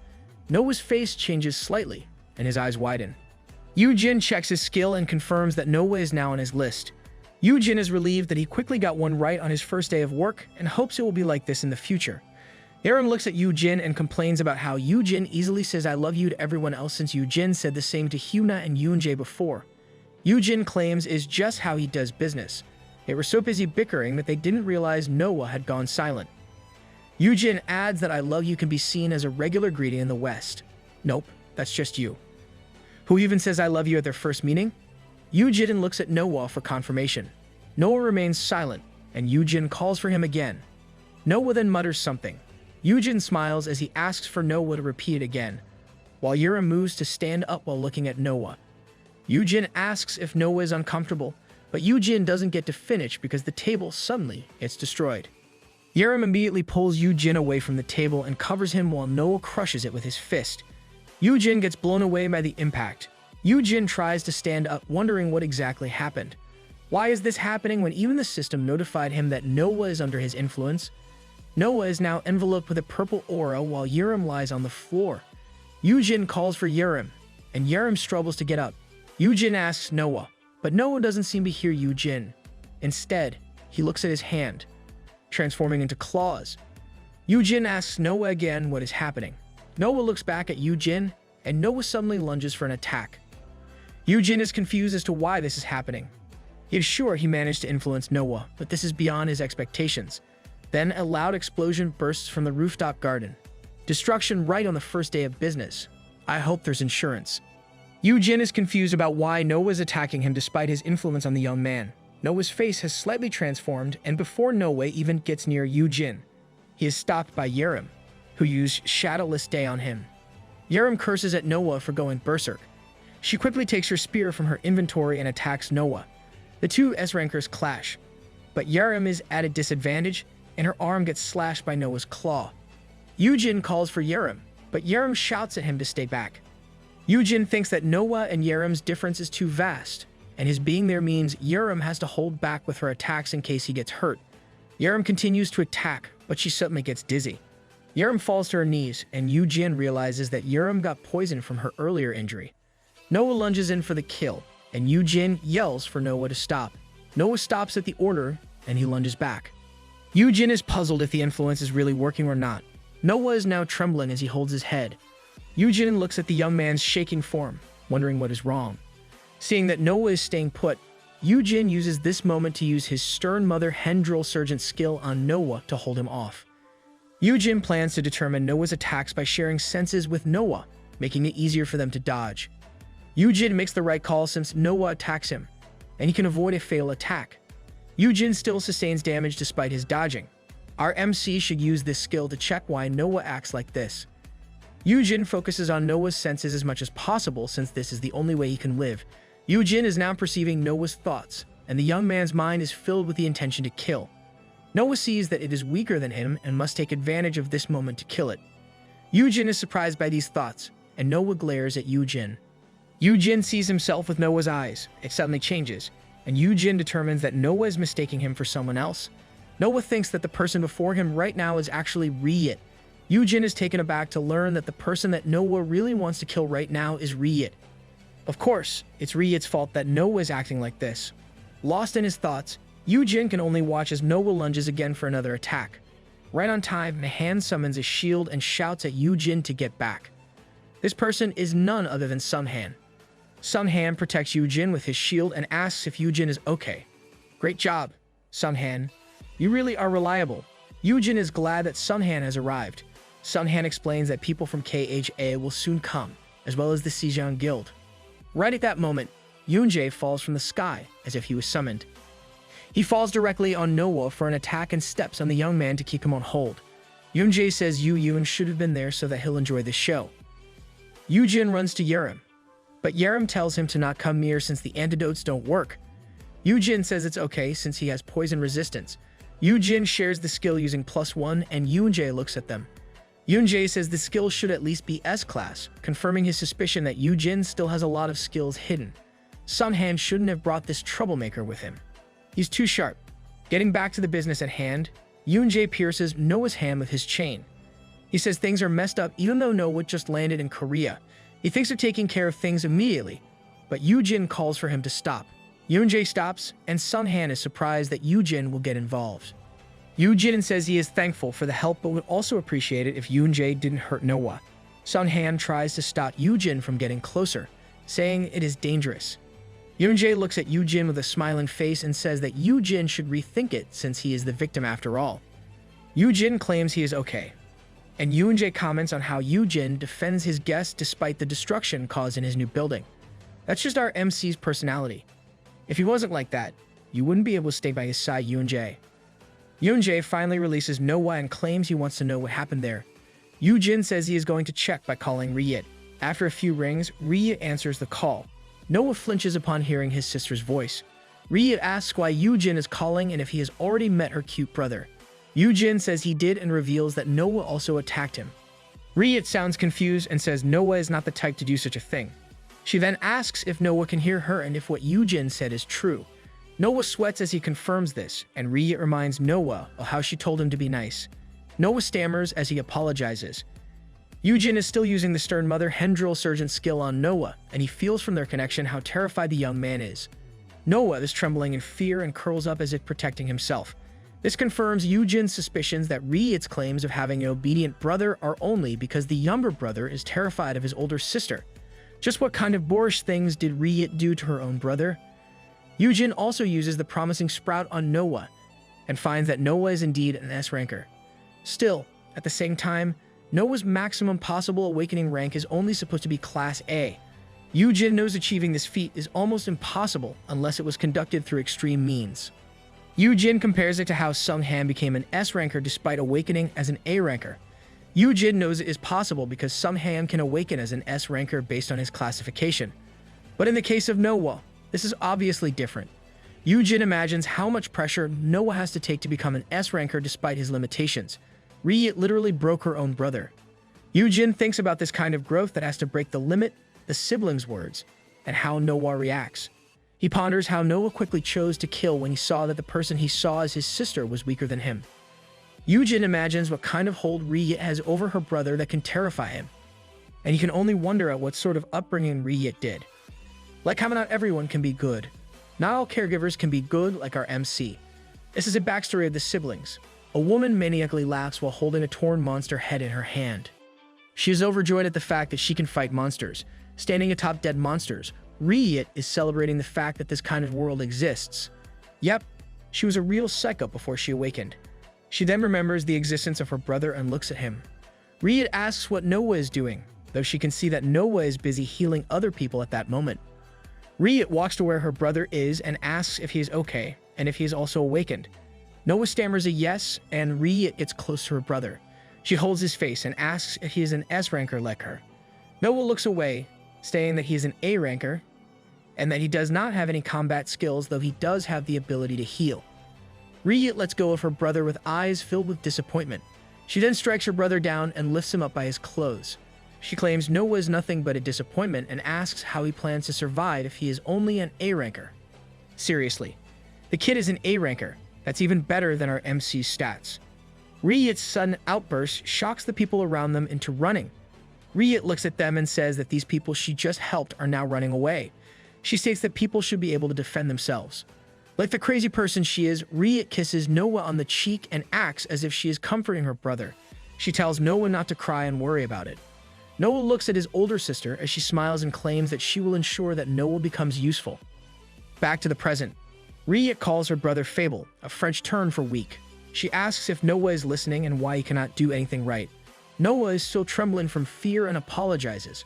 Noah's face changes slightly, and his eyes widen. Yujin checks his skill and confirms that Noah is now on his list. Yujin is relieved that he quickly got one right on his first day of work and hopes it will be like this in the future. Yerim looks at Yujin and complains about how Yujin easily says I love you to everyone else since Yujin said the same to Hyuna and Yoonjae before. Yujin claims is just how he does business. They were so busy bickering that they didn't realize Noah had gone silent. Yujin adds that I love you can be seen as a regular greeting in the West. Nope, that's just you. Who even says I love you at their first meeting? Yujin looks at Noah for confirmation. Noah remains silent, and Yujin calls for him again. Noah then mutters something. Yujin smiles as he asks for Noah to repeat it again, while Yerim moves to stand up while looking at Noah. Yujin asks if Noah is uncomfortable, but Yujin doesn't get to finish because the table suddenly gets destroyed. Yerim immediately pulls Yujin away from the table and covers him while Noah crushes it with his fist. Yujin gets blown away by the impact. Yujin tries to stand up, wondering what exactly happened. Why is this happening when even the system notified him that Noah is under his influence? Noah is now enveloped with a purple aura while Yerim lies on the floor. Yujin calls for Yerim, and Yerim struggles to get up. Yujin asks Noah, but Noah doesn't seem to hear Yujin. Instead, he looks at his hand, transforming into claws. Yujin asks Noah again what is happening. Noah looks back at Yujin, and Noah suddenly lunges for an attack. Yujin is confused as to why this is happening. He is sure he managed to influence Noah, but this is beyond his expectations. Then a loud explosion bursts from the rooftop garden. Destruction right on the first day of business. I hope there's insurance. Yujin is confused about why Noah is attacking him despite his influence on the young man. Noah's face has slightly transformed, and before Noah even gets near Yujin, he is stopped by Yerim, who used Shadowless Day on him. Yerim curses at Noah for going berserk. She quickly takes her spear from her inventory and attacks Noah. The two S-rankers clash, but Yerim is at a disadvantage, and her arm gets slashed by Noah's claw. Yujin calls for Yerim, but Yerim shouts at him to stay back. Yujin thinks that Noah and Yerim's difference is too vast, and his being there means Yerim has to hold back with her attacks in case he gets hurt. Yerim continues to attack, but she suddenly gets dizzy. Yerim falls to her knees, and Yujin realizes that Yerim got poisoned from her earlier injury. Noah lunges in for the kill, and Yujin yells for Noah to stop. Noah stops at the order, and he lunges back. Yujin is puzzled if the influence is really working or not. Noah is now trembling as he holds his head. Yujin looks at the young man's shaking form, wondering what is wrong. Seeing that Noah is staying put, Yujin uses this moment to use his Stern Mother Hen Drill Sergeant skill on Noah to hold him off. Yujin plans to determine Noah's attacks by sharing senses with Noah, making it easier for them to dodge. Yujin makes the right call since Noah attacks him, and he can avoid a fatal attack. Yujin still sustains damage despite his dodging. Our MC should use this skill to check why Noah acts like this. Yujin focuses on Noah's senses as much as possible since this is the only way he can live. Yujin is now perceiving Noah's thoughts, and the young man's mind is filled with the intention to kill. Noah sees that it is weaker than him and must take advantage of this moment to kill it. Yujin is surprised by these thoughts, and Noah glares at Yujin. Yujin sees himself with Noah's eyes. It suddenly changes, and Yujin determines that Noah is mistaking him for someone else. Noah thinks that the person before him right now is actually Ryit. Yujin is taken aback to learn that the person that Noah really wants to kill right now is Ryit. Of course, it's Ryit's fault that Noah is acting like this. Lost in his thoughts, Yujin can only watch as Noah lunges again for another attack. Right on time, Mahan summons a shield and shouts at Yujin to get back. This person is none other than Sunhan. Sunhan protects Yujin with his shield and asks if Yujin is okay. Great job, Sunhan. You really are reliable. Yujin is glad that Sunhan has arrived. Sunhan explains that people from KHA will soon come, as well as the Sijang Guild. Right at that moment, Yunjae falls from the sky, as if he was summoned. He falls directly on Noah for an attack and steps on the young man to keep him on hold. Yunjae says Yun should have been there so that he'll enjoy the show. Yujin runs to Yerim, but Yerim tells him to not come near since the antidotes don't work. Yujin says it's okay since he has poison resistance. Yujin shares the skill using +1 and Yunjae looks at them. Yunjae says the skill should at least be S-class, confirming his suspicion that Yujin still has a lot of skills hidden. Sunhan shouldn't have brought this troublemaker with him. He's too sharp. Getting back to the business at hand, Yunjae pierces Noah's hand with his chain. He says things are messed up even though Noah just landed in Korea. He thinks of taking care of things immediately, but Yujin calls for him to stop. Yunjae stops, and Sunhan is surprised that Yujin will get involved. Yujin says he is thankful for the help but would also appreciate it if Yunjae didn't hurt Noah. Sunhan tries to stop Yujin from getting closer, saying it is dangerous. Yunjae looks at Yujin with a smiling face and says that Yujin should rethink it since he is the victim after all. Yujin claims he is okay, and Yunjae comments on how Yujin defends his guests despite the destruction caused in his new building. That's just our MC's personality. If he wasn't like that, you wouldn't be able to stay by his side, Yunjae. Yunjae finally releases Noah and claims he wants to know what happened there. Yujin says he is going to check by calling Ryit. After a few rings, Ryit answers the call. Noah flinches upon hearing his sister's voice. Ryit asks why Yujin is calling and if he has already met her cute brother. Yujin says he did and reveals that Noah also attacked him. Ryit sounds confused and says Noah is not the type to do such a thing. She then asks if Noah can hear her and if what Yujin said is true. Noah sweats as he confirms this, and Ryit reminds Noah of how she told him to be nice. Noah stammers as he apologizes. Yujin is still using the stern mother-hen drill surgeon skill on Noah, and he feels from their connection how terrified the young man is. Noah is trembling in fear and curls up as if protecting himself. This confirms Yujin's suspicions that Riyit's claims of having an obedient brother are only because the younger brother is terrified of his older sister. Just what kind of boorish things did Riyit do to her own brother? Yujin also uses the promising sprout on Noah, and finds that Noah is indeed an S-ranker. Still, at the same time, Noah's maximum possible awakening rank is only supposed to be Class A. Yujin knows achieving this feat is almost impossible unless it was conducted through extreme means. Yujin compares it to how Sung Han became an S-ranker despite awakening as an A-ranker. Yujin knows it is possible because Sung Han can awaken as an S-ranker based on his classification. But in the case of Noah, this is obviously different. Yujin imagines how much pressure Noah has to take to become an S-ranker despite his limitations. Riyit literally broke her own brother. Yujin thinks about this kind of growth that has to break the limit, the siblings' words, and how Noah reacts. He ponders how Noah quickly chose to kill when he saw that the person he saw as his sister was weaker than him. Yujin imagines what kind of hold Riyit has over her brother that can terrify him, and he can only wonder at what sort of upbringing Riyit did. Like how not everyone can be good. Not all caregivers can be good like our MC. This is a backstory of the siblings. A woman maniacally laughs while holding a torn monster head in her hand. She is overjoyed at the fact that she can fight monsters. Standing atop dead monsters, Riyit is celebrating the fact that this kind of world exists. Yep, she was a real psycho before she awakened. She then remembers the existence of her brother and looks at him. Riyit asks what Noah is doing, though she can see that Noah is busy healing other people at that moment. Riyit walks to where her brother is and asks if he is okay and if he is also awakened. Noah stammers a yes, and Riyit gets close to her brother. She holds his face and asks if he is an S-ranker like her. Noah looks away, saying that he is an A-ranker and that he does not have any combat skills, though he does have the ability to heal. Riyit lets go of her brother with eyes filled with disappointment. She then strikes her brother down and lifts him up by his clothes. She claims Noah is nothing but a disappointment and asks how he plans to survive if he is only an A-ranker. Seriously, the kid is an A-ranker. That's even better than our MC's stats. Riyit's sudden outburst shocks the people around them into running. Riyit looks at them and says that these people she just helped are now running away. She states that people should be able to defend themselves. Like the crazy person she is, Riyit kisses Noah on the cheek and acts as if she is comforting her brother. She tells Noah not to cry and worry about it. Noah looks at his older sister as she smiles and claims that she will ensure that Noah becomes useful. Back to the present. Riyit calls her brother Fable, a French term for weak. She asks if Noah is listening and why he cannot do anything right. Noah is still trembling from fear and apologizes.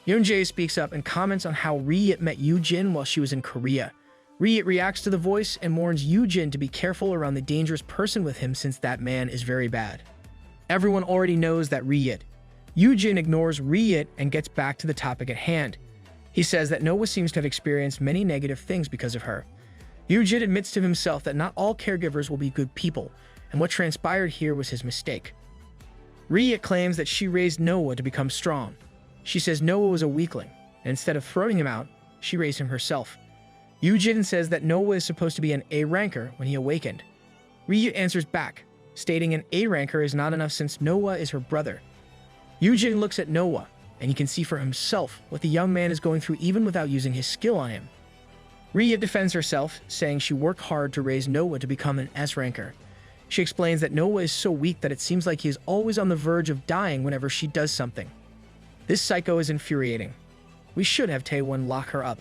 Yoonjae speaks up and comments on how Riyit met Yujin while she was in Korea. Riyit reacts to the voice and warns Yujin to be careful around the dangerous person with him since that man is very bad. Everyone already knows that Riyit. Yujin ignores Riyit and gets back to the topic at hand. He says that Noah seems to have experienced many negative things because of her. Yujin admits to himself that not all caregivers will be good people, and what transpired here was his mistake. Riyit claims that she raised Noah to become strong. She says Noah was a weakling, and instead of throwing him out, she raised him herself. Yujin says that Noah is supposed to be an A-ranker when he awakened. Riyit answers back, stating an A-ranker is not enough since Noah is her brother. Yujin looks at Noah, and he can see for himself what the young man is going through even without using his skill on him. Riyit defends herself, saying she worked hard to raise Noah to become an S-ranker. She explains that Noah is so weak that it seems like he is always on the verge of dying whenever she does something. This psycho is infuriating. We should have Taewon lock her up.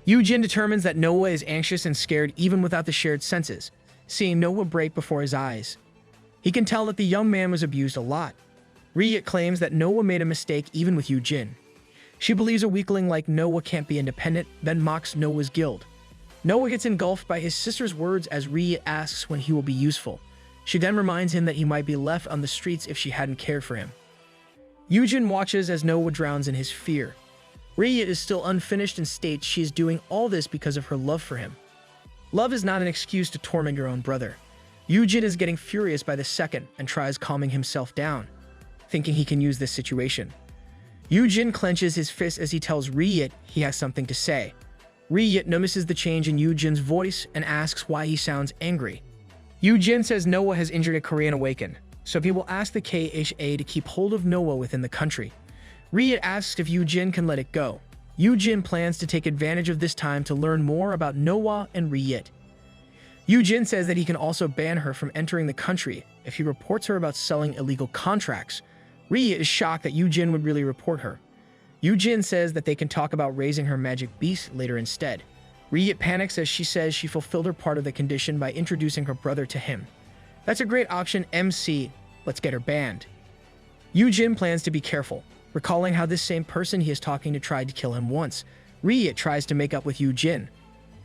Yujin determines that Noah is anxious and scared even without the shared senses, seeing Noah break before his eyes. He can tell that the young man was abused a lot. Riyit claims that Noah made a mistake even with Yujin. She believes a weakling like Noah can't be independent, then mocks Noah's guild. Noah gets engulfed by his sister's words as Riyit asks when he will be useful. She then reminds him that he might be left on the streets if she hadn't cared for him. Yujin watches as Noah drowns in his fear. Riyit is still unfinished and states she is doing all this because of her love for him. Love is not an excuse to torment your own brother. Yujin is getting furious by the second and tries calming himself down, thinking he can use this situation. Yujin clenches his fist as he tells Riyit he has something to say. Riyit notices the change in Yujin's voice and asks why he sounds angry. Yujin says Noah has injured a Korean awakened, so he will ask the KHA to keep hold of Noah within the country. Riet asks if Yujin can let it go. Yujin plans to take advantage of this time to learn more about Noah and Riet. Yujin says that he can also ban her from entering the country if he reports her about selling illegal contracts. Riet is shocked that Yujin would really report her. Yujin says that they can talk about raising her magic beast later instead. Riet panics as she says she fulfilled her part of the condition by introducing her brother to him. That's a great option, MC. Let's get her banned. Yujin plans to be careful, recalling how this same person he is talking to tried to kill him once. Riet tries to make up with Yujin,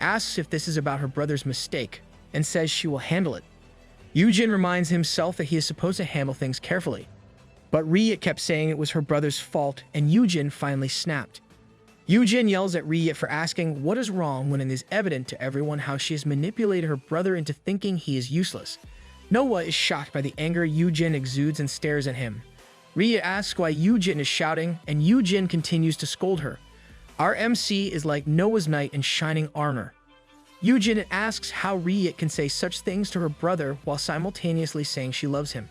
asks if this is about her brother's mistake, and says she will handle it. Yujin reminds himself that he is supposed to handle things carefully. But Riet kept saying it was her brother's fault, and Yujin finally snapped. Yujin yells at Riet for asking what is wrong when it is evident to everyone how she has manipulated her brother into thinking he is useless. Noah is shocked by the anger Yujin exudes and stares at him. Riet asks why Yujin is shouting, and Yujin continues to scold her. Our MC is like Noah's knight in shining armor. Yujin asks how Riet can say such things to her brother while simultaneously saying she loves him.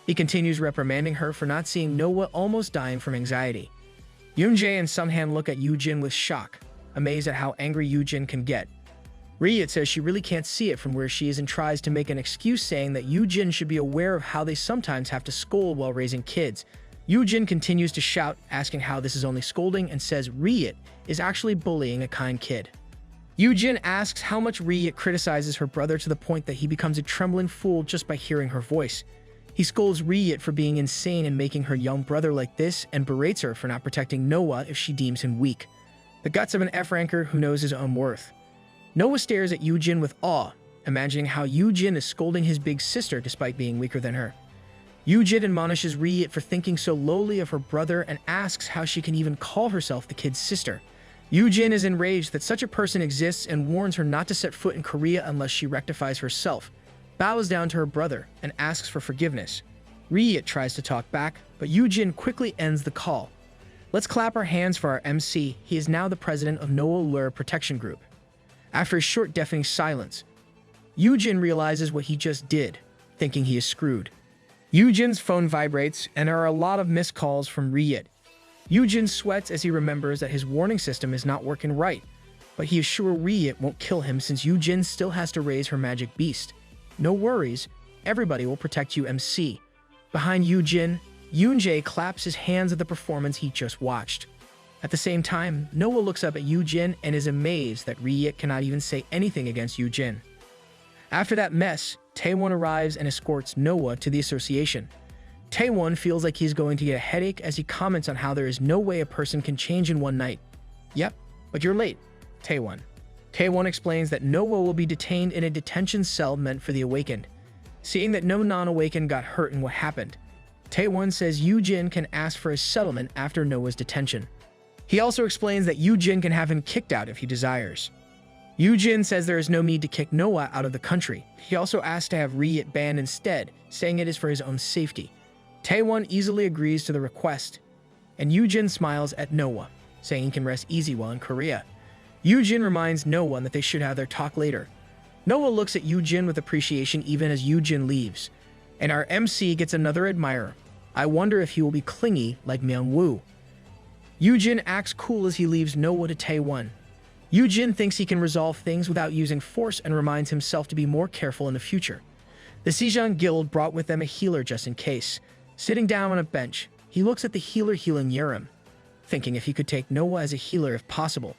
He continues reprimanding her for not seeing Noah almost dying from anxiety. Yoonjae and Sunghan look at Yujin with shock, amazed at how angry Yujin can get. Riet says she really can't see it from where she is and tries to make an excuse saying that Yujin should be aware of how they sometimes have to scold while raising kids. Yujin continues to shout, asking how this is only scolding, and says Riet is actually bullying a kind kid. Yujin asks how much Riet criticizes her brother to the point that he becomes a trembling fool just by hearing her voice. He scolds Riet for being insane and making her young brother like this, and berates her for not protecting Noah if she deems him weak. The guts of an F-ranker who knows his own worth. Noah stares at Yujin with awe, imagining how Yujin is scolding his big sister despite being weaker than her. Yujin admonishes Riet for thinking so lowly of her brother and asks how she can even call herself the kid's sister. Yujin is enraged that such a person exists and warns her not to set foot in Korea unless she rectifies herself, bows down to her brother, and asks for forgiveness. Riet tries to talk back, but Yujin quickly ends the call. Let's clap our hands for our MC. He is now the president of Noah Lure Protection Group. After a short deafening silence, Yujin realizes what he just did, thinking he is screwed. Yujin's phone vibrates, and there are a lot of missed calls from Riet. Yujin sweats as he remembers that his warning system is not working right, but he is sure Riet won't kill him since Yujin still has to raise her magic beast. No worries, everybody will protect you, MC. Behind Yujin, Yoonjae claps his hands at the performance he just watched. At the same time, Noah looks up at Yujin and is amazed that Riet cannot even say anything against Yujin. After that mess, Taewon arrives and escorts Noah to the association. Taewon feels like he's going to get a headache as he comments on how there is no way a person can change in one night. Yep, but you're late, Taewon. Taewon explains that Noah will be detained in a detention cell meant for the awakened. Seeing that no non-awakened got hurt in what happened, Taewon says Yujin can ask for a settlement after Noah's detention. He also explains that Yujin can have him kicked out if he desires. Yujin says there is no need to kick Noah out of the country. He also asks to have Riet banned instead, saying it is for his own safety. Taewon easily agrees to the request, and Yujin smiles at Noah, saying he can rest easy while in Korea. Yujin reminds Noah that they should have their talk later. Noah looks at Yujin with appreciation even as Yujin leaves, and our MC gets another admirer. I wonder if he will be clingy like Myung-woo. Yujin acts cool as he leaves Noah to Taewon. Yujin thinks he can resolve things without using force and reminds himself to be more careful in the future. The Sejong Guild brought with them a healer just in case. Sitting down on a bench, he looks at the healer healing Yerim, thinking if he could take Noah as a healer if possible.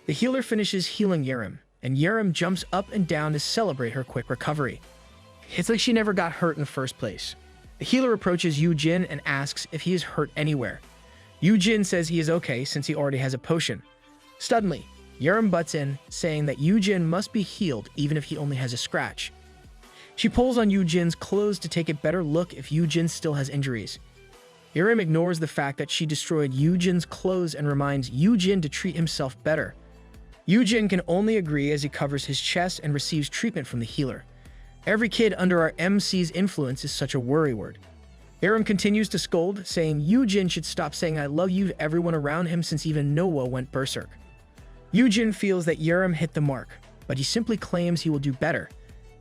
The healer finishes healing Yerim, and Yerim jumps up and down to celebrate her quick recovery. It's like she never got hurt in the first place. The healer approaches Yujin and asks if he is hurt anywhere. Yujin says he is okay since he already has a potion. Suddenly, Yerim butts in, saying that Yujin must be healed even if he only has a scratch. She pulls on Yujin's clothes to take a better look if Yujin still has injuries. Yerim ignores the fact that she destroyed Yujin's clothes and reminds Yujin to treat himself better. Yujin can only agree as he covers his chest and receives treatment from the healer. Every kid under our MC's influence is such a worrywart. Yerim continues to scold, saying Yujin should stop saying I love you to everyone around him since even Noah went berserk. Yujin feels that Yerim hit the mark, but he simply claims he will do better.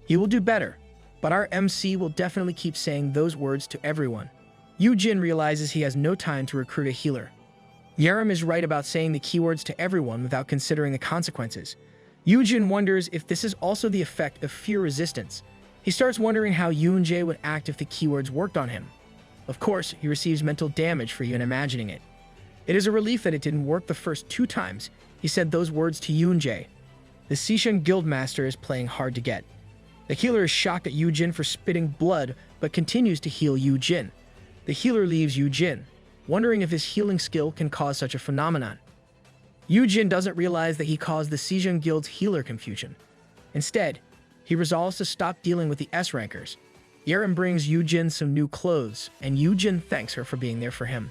He will do better, but our MC will definitely keep saying those words to everyone. Yujin realizes he has no time to recruit a healer. Yerim is right about saying the keywords to everyone without considering the consequences. Yujin wonders if this is also the effect of fear resistance. He starts wondering how Yoonjae would act if the keywords worked on him. Of course, he receives mental damage for even imagining it. It is a relief that it didn't work the first 2 times he said those words to Yoonjae. The Sishan Guildmaster is playing hard to get. The healer is shocked at Yujin for spitting blood, but continues to heal Yujin. The healer leaves Yujin, wondering if his healing skill can cause such a phenomenon. Yujin doesn't realize that he caused the Sishan Guild's healer confusion. Instead, he resolves to stop dealing with the S-rankers. Yerim brings Yujin some new clothes, and Yujin thanks her for being there for him.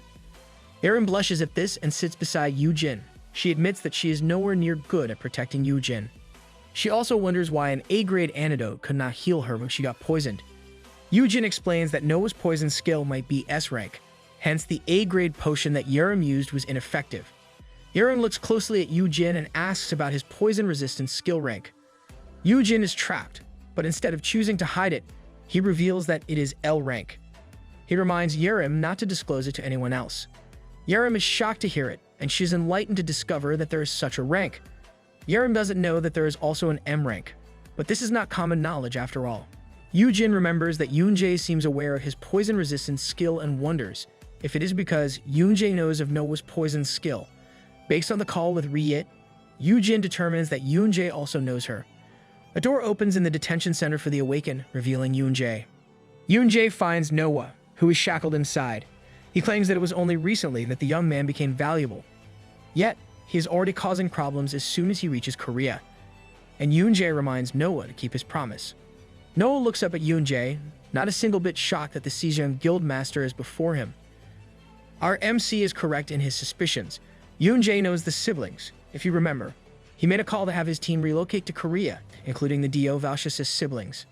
Yerim blushes at this and sits beside Yujin. She admits that she is nowhere near good at protecting Yujin. She also wonders why an A-grade antidote could not heal her when she got poisoned. Yujin explains that Noah's poison skill might be S-rank, hence the A-grade potion that Yerim used was ineffective. Yerim looks closely at Yujin and asks about his poison resistance skill rank. Yujin is trapped, but instead of choosing to hide it, he reveals that it is L rank. He reminds Yerim not to disclose it to anyone else. Yerim is shocked to hear it, and she's enlightened to discover that there is such a rank. Yerim doesn't know that there is also an M rank, but this is not common knowledge after all. Yujin remembers that Yoonjae seems aware of his poison resistance skill and wonders if it is because Yoonjae knows of Noah's poison skill. Based on the call with Ryit, Yujin determines that Yoonjae also knows her. A door opens in the detention center for the Awakened, revealing Yoonjae. Yoonjae finds Noah, who is shackled inside. He claims that it was only recently that the young man became valuable. Yet, he is already causing problems as soon as he reaches Korea. And Yoonjae reminds Noah to keep his promise. Noah looks up at Yoonjae, not a single bit shocked that the Sejong Guildmaster is before him. Our MC is correct in his suspicions. Yoonjae knows the siblings, if you remember. He made a call to have his team relocate to Korea, including the Dio Valsius' siblings.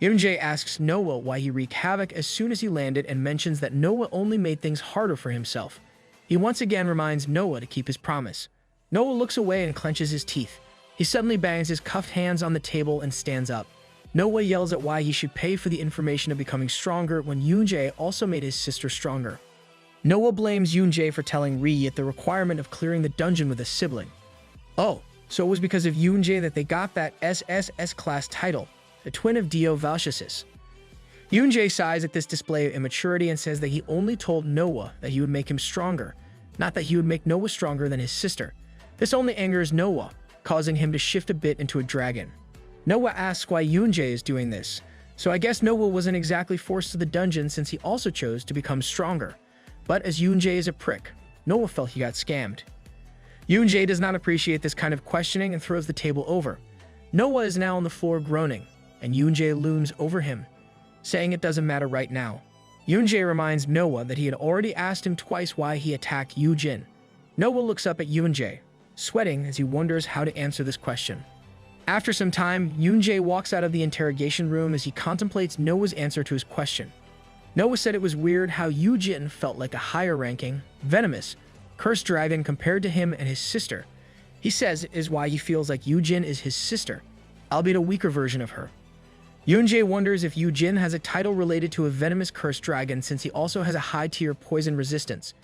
Yoonjae asks Noah why he wreaked havoc as soon as he landed and mentions that Noah only made things harder for himself. He once again reminds Noah to keep his promise. Noah looks away and clenches his teeth. He suddenly bangs his cuffed hands on the table and stands up. Noah yells at why he should pay for the information of becoming stronger when Yoonjae also made his sister stronger. Noah blames Yoonjae for telling Ryit the requirement of clearing the dungeon with a sibling. Oh, so it was because of Yoonjae that they got that SSS class title, the twin of Dio Valsius. Yoonjae sighs at this display of immaturity and says that he only told Noah that he would make him stronger, not that he would make Noah stronger than his sister. This only angers Noah, causing him to shift a bit into a dragon. Noah asks why Yoonjae is doing this, so I guess Noah wasn't exactly forced to the dungeon since he also chose to become stronger. But as Yoonjae is a prick, Noah felt he got scammed. Yoonjae does not appreciate this kind of questioning and throws the table over. Noah is now on the floor groaning, and Yoonjae looms over him, saying it doesn't matter right now. Yoonjae reminds Noah that he had already asked him twice why he attacked Yujin. Noah looks up at Yoonjae, sweating as he wonders how to answer this question. After some time, Yoonjae walks out of the interrogation room as he contemplates Noah's answer to his question. Noah said it was weird how Yujin felt like a higher-ranking, venomous, cursed dragon compared to him and his sister. He says it is why he feels like Yujin is his sister, albeit a weaker version of her. Yoonjae wonders if Yujin has a title related to a venomous cursed dragon since he also has a high-tier poison resistance.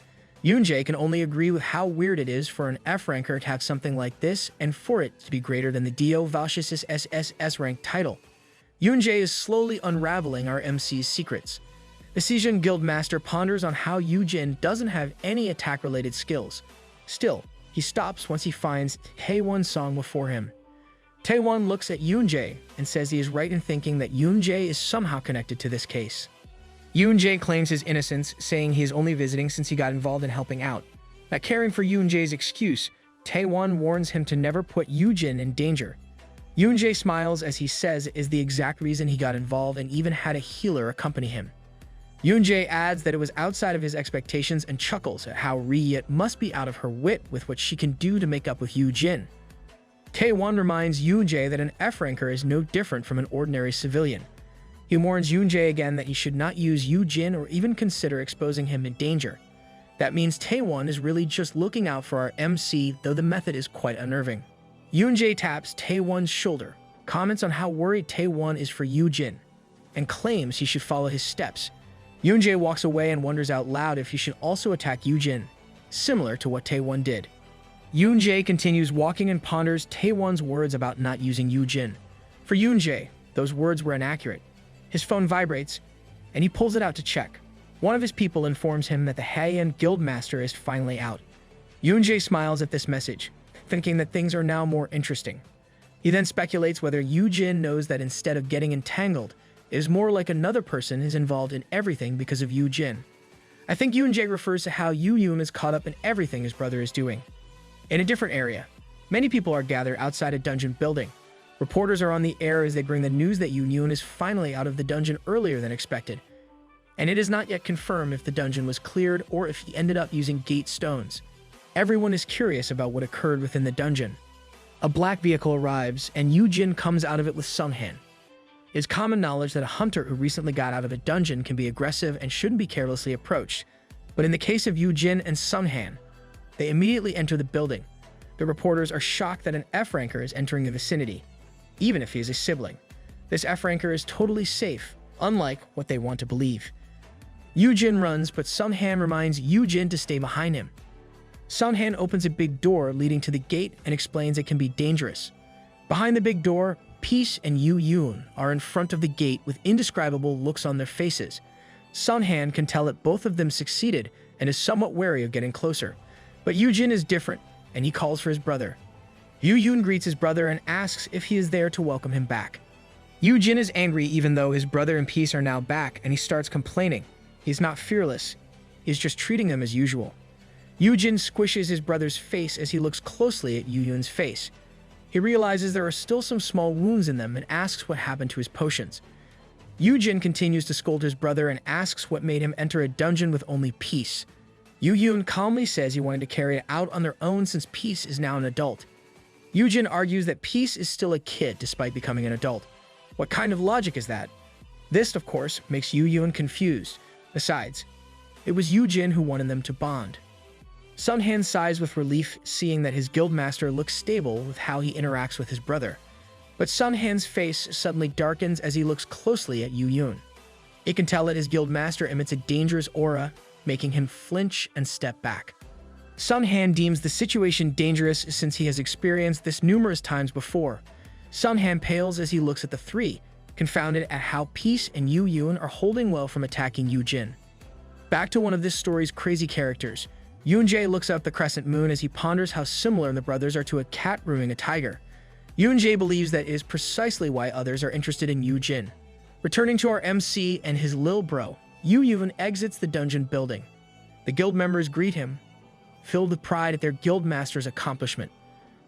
Yoonjae can only agree with how weird it is for an F-ranker to have something like this and for it to be greater than the Dio Valsius' SSS rank title. Yoonjae is slowly unraveling our MC's secrets. The Sejong Guildmaster ponders on how Yujin doesn't have any attack-related skills. Still, he stops once he finds Taewon's song before him. Taewon looks at Yoonjae and says he is right in thinking that Yoonjae is somehow connected to this case. Yoonjae claims his innocence, saying he is only visiting since he got involved in helping out. Not caring for Yoonjae's excuse, Taewon warns him to never put Yujin in danger. Yoonjae smiles as he says it is the exact reason he got involved and even had a healer accompany him. Yoonjae adds that it was outside of his expectations and chuckles at how Ryit must be out of her wit with what she can do to make up with Yujin. Taewon reminds Yoonjae that an F-ranker is no different from an ordinary civilian. He warns Yoonjae again that he should not use Yujin or even consider exposing him in danger. That means Taewon is really just looking out for our MC, though the method is quite unnerving. Yoonjae taps Taewon's shoulder, comments on how worried Taewon is for Yujin. and claims he should follow his steps. Yoon-jae walks away and wonders out loud if he should also attack Yoo-jin, similar to what Taewon did. Yoon-jae continues walking and ponders Taewon's words about not using Yoo-jin. For Yoon-jae, those words were inaccurate. His phone vibrates, and he pulls it out to check. One of his people informs him that the Haeyeon Guildmaster is finally out. Yoon-jae smiles at this message, thinking that things are now more interesting. He then speculates whether Yoo-jin knows that instead of getting entangled, it is more like another person is involved in everything because of Yoo-jin. I think Yoon-jae refers to how Yoo-yoon is caught up in everything his brother is doing. In a different area, many people are gathered outside a dungeon building. Reporters are on the air as they bring the news that Yoo-yoon is finally out of the dungeon earlier than expected. And it is not yet confirmed if the dungeon was cleared or if he ended up using gate stones. Everyone is curious about what occurred within the dungeon. A black vehicle arrives, and Yoo-jin comes out of it with Sung-han. It is common knowledge that a hunter who recently got out of a dungeon can be aggressive and shouldn't be carelessly approached. But in the case of Yoo-jin and Sung-han, they immediately enter the building. The reporters are shocked that an F-ranker is entering the vicinity, even if he is a sibling. This F-ranker is totally safe, unlike what they want to believe. Yoo-jin runs, but Sung-han reminds Yoo-jin to stay behind him. Sung-han opens a big door leading to the gate and explains it can be dangerous. Behind the big door, Peace and Yoo-yoon are in front of the gate with indescribable looks on their faces. Sung-han can tell that both of them succeeded and is somewhat wary of getting closer. But Yoo-jin is different, and he calls for his brother. Yoo-yoon greets his brother and asks if he is there to welcome him back. Yoo-jin is angry even though his brother and Peace are now back, and he starts complaining. He's not fearless. He's just treating them as usual. Yoo-jin squishes his brother's face as he looks closely at Yoo-yoon's face. He realizes there are still some small wounds in them and asks what happened to his potions. Yoo-jin continues to scold his brother and asks what made him enter a dungeon with only Peace. Yoo-yoon calmly says he wanted to carry it out on their own since Peace is now an adult. Yoo-jin argues that Peace is still a kid despite becoming an adult. What kind of logic is that? This, of course, makes Yoo-yoon confused. Besides, it was Yoo-jin who wanted them to bond. Sung-han sighs with relief, seeing that his guildmaster looks stable with how he interacts with his brother. But Sung-han's face suddenly darkens as he looks closely at Yoo-yoon. It can tell that his guildmaster emits a dangerous aura, making him flinch and step back. Sung-han deems the situation dangerous since he has experienced this numerous times before. Sung-han pales as he looks at the three, confounded at how Peace and Yoo-yoon are holding well from attacking Yoo-jin. Back to one of this story's crazy characters. Yoon-jae looks up the crescent moon as he ponders how similar the brothers are to a cat grooming a tiger. Yoon-jae believes that is precisely why others are interested in Yoo-jin. Returning to our MC and his lil bro, Yoo-yoon exits the dungeon building. The guild members greet him, filled with pride at their guildmaster's accomplishment.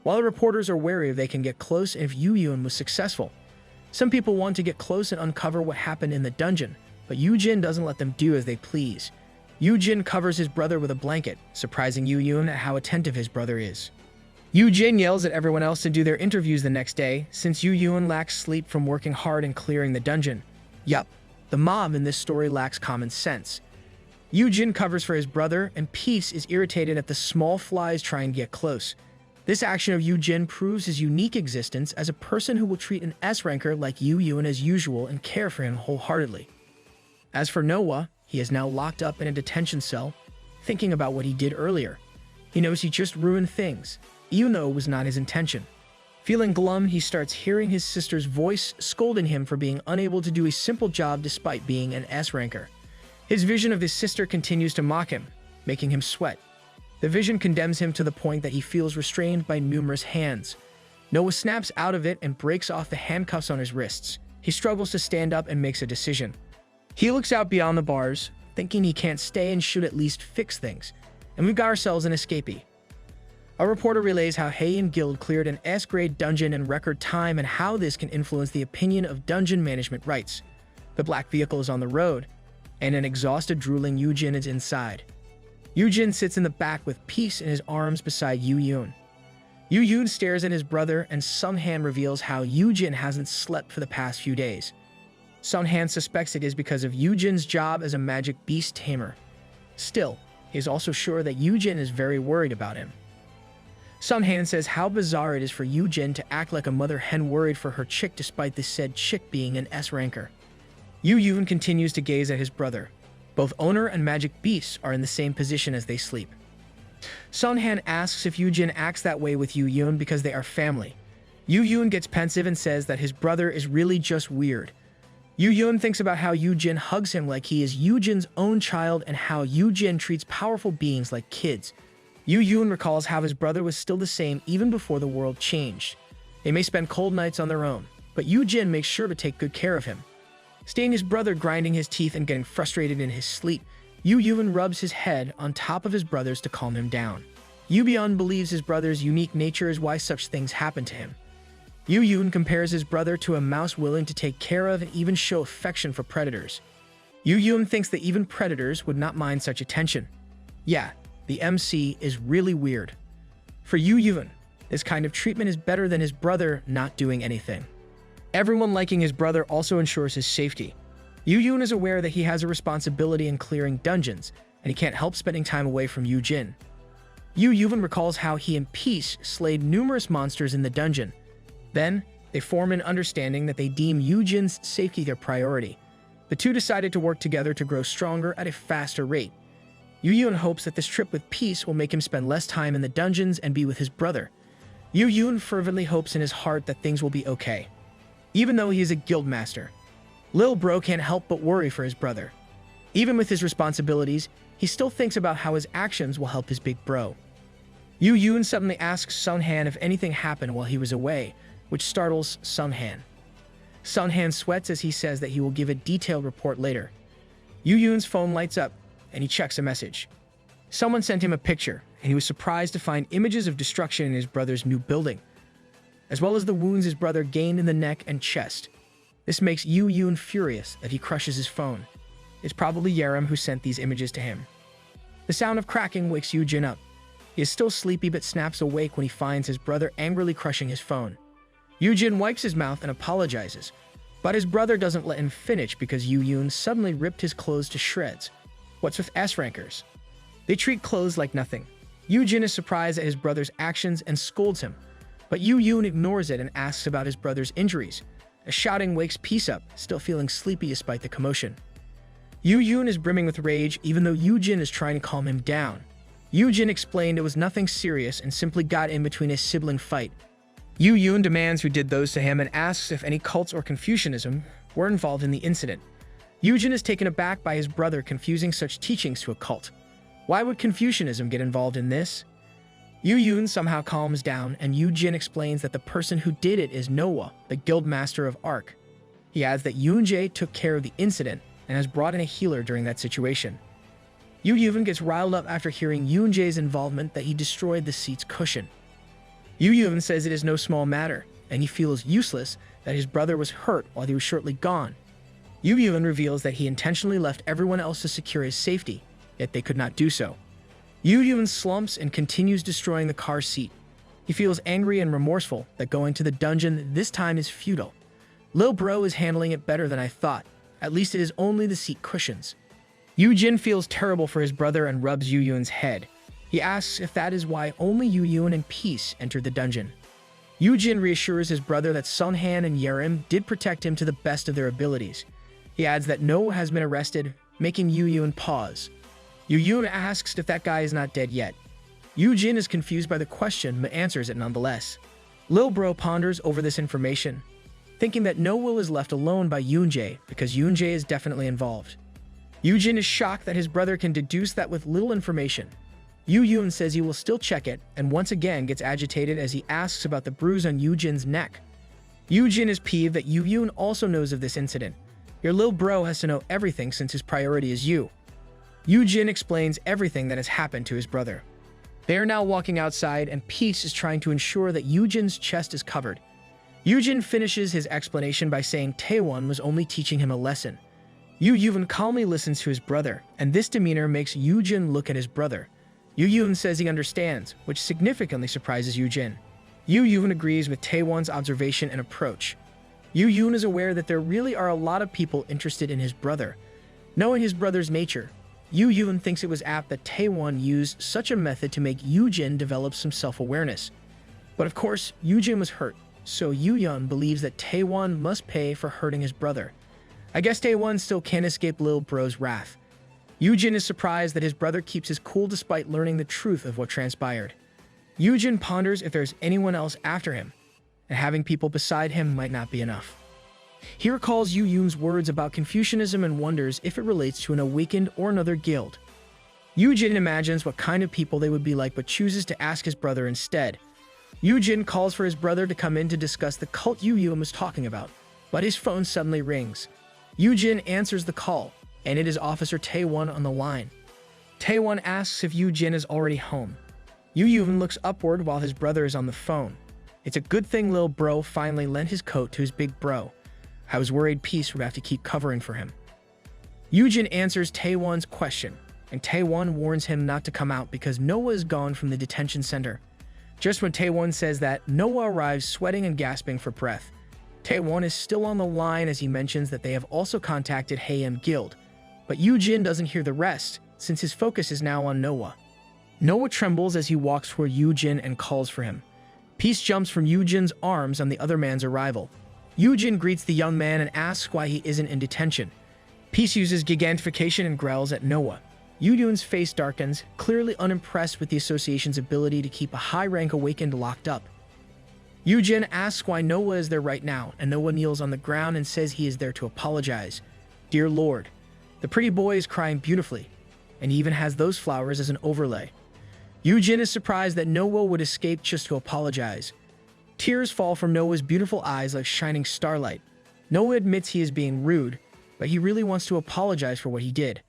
While the reporters are wary if they can get close if Yoo-yoon was successful. Some people want to get close and uncover what happened in the dungeon, but Yoo-jin doesn't let them do as they please. Yoo-jin covers his brother with a blanket, surprising Yoo-yoon at how attentive his brother is. Yoo-jin yells at everyone else to do their interviews the next day, since Yoo-yoon lacks sleep from working hard and clearing the dungeon. Yup, the mom in this story lacks common sense. Yoo-jin covers for his brother, and Peace is irritated at the small flies trying to get close. This action of Yoo-jin proves his unique existence as a person who will treat an S-ranker like Yoo-yoon as usual and care for him wholeheartedly. As for Noah, he is now locked up in a detention cell, thinking about what he did earlier. He knows he just ruined things, even though it was not his intention. Feeling glum, he starts hearing his sister's voice scolding him for being unable to do a simple job despite being an S-ranker. His vision of his sister continues to mock him, making him sweat. The vision condemns him to the point that he feels restrained by numerous hands. Noah snaps out of it and breaks off the handcuffs on his wrists. He struggles to stand up and makes a decision. He looks out beyond the bars, thinking he can't stay and should at least fix things. And we've got ourselves an escapee. A reporter relays how Haeyeon Guild cleared an S-grade dungeon in record time and how this can influence the opinion of dungeon management rights. The black vehicle is on the road, and an exhausted, drooling Yoo-jin is inside. Yoo-jin sits in the back with Peace in his arms beside Yoo-yoon. Yoo-yoon stares at his brother, and Sung-han reveals how Yoo-jin hasn't slept for the past few days. Sung-han suspects it is because of Yoo-jin's job as a magic beast tamer. Still, he is also sure that Yoo-jin is very worried about him. Sung-han says how bizarre it is for Yoo-jin to act like a mother hen worried for her chick despite this said chick being an S-ranker. Yu Yun continues to gaze at his brother. Both owner and magic beasts are in the same position as they sleep. Sun Han asks if Yu Jin acts that way with Yu Yun because they are family. Yu Yun gets pensive and says that his brother is really just weird. Yu Yun thinks about how Yu Jin hugs him like he is Yu Jin's own child and how Yu Jin treats powerful beings like kids. Yu Yun recalls how his brother was still the same even before the world changed. They may spend cold nights on their own, but Yu Jin makes sure to take good care of him. Seeing his brother grinding his teeth and getting frustrated in his sleep, Yu Yun rubs his head on top of his brother's to calm him down. Yu Bian believes his brother's unique nature is why such things happen to him. Yu Yun compares his brother to a mouse willing to take care of and even show affection for predators. Yu Yun thinks that even predators would not mind such attention. Yeah, the MC is really weird. For Yu Yun, this kind of treatment is better than his brother not doing anything. Everyone liking his brother also ensures his safety. Yu Yun is aware that he has a responsibility in clearing dungeons, and he can't help spending time away from Yu Jin. Yu Yun recalls how he and Peace slayed numerous monsters in the dungeon. Then, they form an understanding that they deem Yu Jin's safety their priority. The two decided to work together to grow stronger at a faster rate. Yu Yun hopes that this trip with Peace will make him spend less time in the dungeons and be with his brother. Yu Yun fervently hopes in his heart that things will be okay. Even though he is a guild master, Lil Bro can't help but worry for his brother. Even with his responsibilities, he still thinks about how his actions will help his big bro. Yu Yun suddenly asks Sun Han if anything happened while he was away, which startles Sun Han. Sun Han sweats as he says that he will give a detailed report later. Yu Yun's phone lights up, and he checks a message. Someone sent him a picture, and he was surprised to find images of destruction in his brother's new building, as well as the wounds his brother gained in the neck and chest. This makes Yu Yun furious that he crushes his phone. It's probably Yerem who sent these images to him. The sound of cracking wakes Yu Jin up. He is still sleepy but snaps awake when he finds his brother angrily crushing his phone. Yu Jin wipes his mouth and apologizes, but his brother doesn't let him finish because Yu Yun suddenly ripped his clothes to shreds. What's with S-rankers? They treat clothes like nothing. Yu Jin is surprised at his brother's actions and scolds him, but Yu Yun ignores it and asks about his brother's injuries. A shouting wakes Peace up, still feeling sleepy despite the commotion. Yu Yun is brimming with rage even though Yu Jin is trying to calm him down. Yu Jin explained it was nothing serious and simply got in between his sibling fight. Yu Yun demands who did those to him and asks if any cults or Confucianism were involved in the incident. Yu Jin is taken aback by his brother confusing such teachings to a cult. Why would Confucianism get involved in this? Yu Yun somehow calms down, and Yu Jin explains that the person who did it is Noah, the guild master of Ark. He adds that Yun Jae took care of the incident and has brought in a healer during that situation. Yu Yun gets riled up after hearing Yun Jae's involvement that he destroyed the seat's cushion. Yu Yun says it is no small matter, and he feels useless that his brother was hurt while he was shortly gone. Yu Yun reveals that he intentionally left everyone else to secure his safety, yet they could not do so. Yu Yun slumps and continues destroying the car seat. He feels angry and remorseful that going to the dungeon this time is futile. Lil Bro is handling it better than I thought. At least it is only the seat cushions. Yu Jin feels terrible for his brother and rubs Yu Yun's head. He asks if that is why only Yu Yun and Peace entered the dungeon. Yu Jin reassures his brother that Sun Han and Yerem did protect him to the best of their abilities. He adds that Noah has been arrested, making Yu Yun pause. Yu Yun asks if that guy is not dead yet. Yu Jin is confused by the question but answers it nonetheless. Lil Bro ponders over this information, thinking that No Will is left alone by Yun Jae because Yun Jae is definitely involved. Yu Jin is shocked that his brother can deduce that with little information. Yu Yun says he will still check it and once again gets agitated as he asks about the bruise on Yu Jin's neck. Yu Jin is peeved that Yu Yun also knows of this incident. Your Lil Bro has to know everything since his priority is you. Yu Jin explains everything that has happened to his brother. They are now walking outside and Peace is trying to ensure that Yu Jin's chest is covered. Yu Jin finishes his explanation by saying Taewon was only teaching him a lesson. Yu Yun calmly listens to his brother, and this demeanor makes Yu Jin look at his brother. Yu Yun says he understands, which significantly surprises Yu Jin. Yu Yun agrees with Taewon's observation and approach. Yu Yun is aware that there really are a lot of people interested in his brother. Knowing his brother's nature, Yu Yun thinks it was apt that Taewon used such a method to make Yu Jin develop some self-awareness. But of course, Yu Jin was hurt, so Yu Yun believes that Taewon must pay for hurting his brother. I guess Taewon still can't escape Lil Bro's wrath. Yoojin is surprised that his brother keeps his cool despite learning the truth of what transpired. Yoojin ponders if there's anyone else after him, and having people beside him might not be enough. He recalls Yu Yoon's words about Confucianism and wonders if it relates to an awakened or another guild. Yoojin imagines what kind of people they would be like but chooses to ask his brother instead. Yoojin calls for his brother to come in to discuss the cult Yu Yoon was talking about, but his phone suddenly rings. Yoojin answers the call, and it is Officer Taewon on the line. Taewon asks if Yoojin is already home. Yu Yoon looks upward while his brother is on the phone. It's a good thing Lil Bro finally lent his coat to his big bro. I was worried Peace would have to keep covering for him. Yoojin answers Taewon's question, and Taewon warns him not to come out because Noah is gone from the detention center. Just when Taewon says that, Noah arrives sweating and gasping for breath. Taewon is still on the line as he mentions that they have also contacted Haeim Guild, but Yoojin doesn't hear the rest since his focus is now on Noah. Noah trembles as he walks toward Yoojin and calls for him. Peace jumps from Yoojin's arms on the other man's arrival. Yoojin greets the young man and asks why he isn't in detention. Peace uses gigantification and growls at Noah. Yoojin's face darkens, clearly unimpressed with the association's ability to keep a high-rank awakened locked up. Yoojin asks why Noah is there right now, and Noah kneels on the ground and says he is there to apologize. Dear Lord, the pretty boy is crying beautifully, and he even has those flowers as an overlay. Yoojin is surprised that Noah would escape just to apologize. Tears fall from Noah's beautiful eyes like shining starlight. Noah admits he is being rude, but he really wants to apologize for what he did.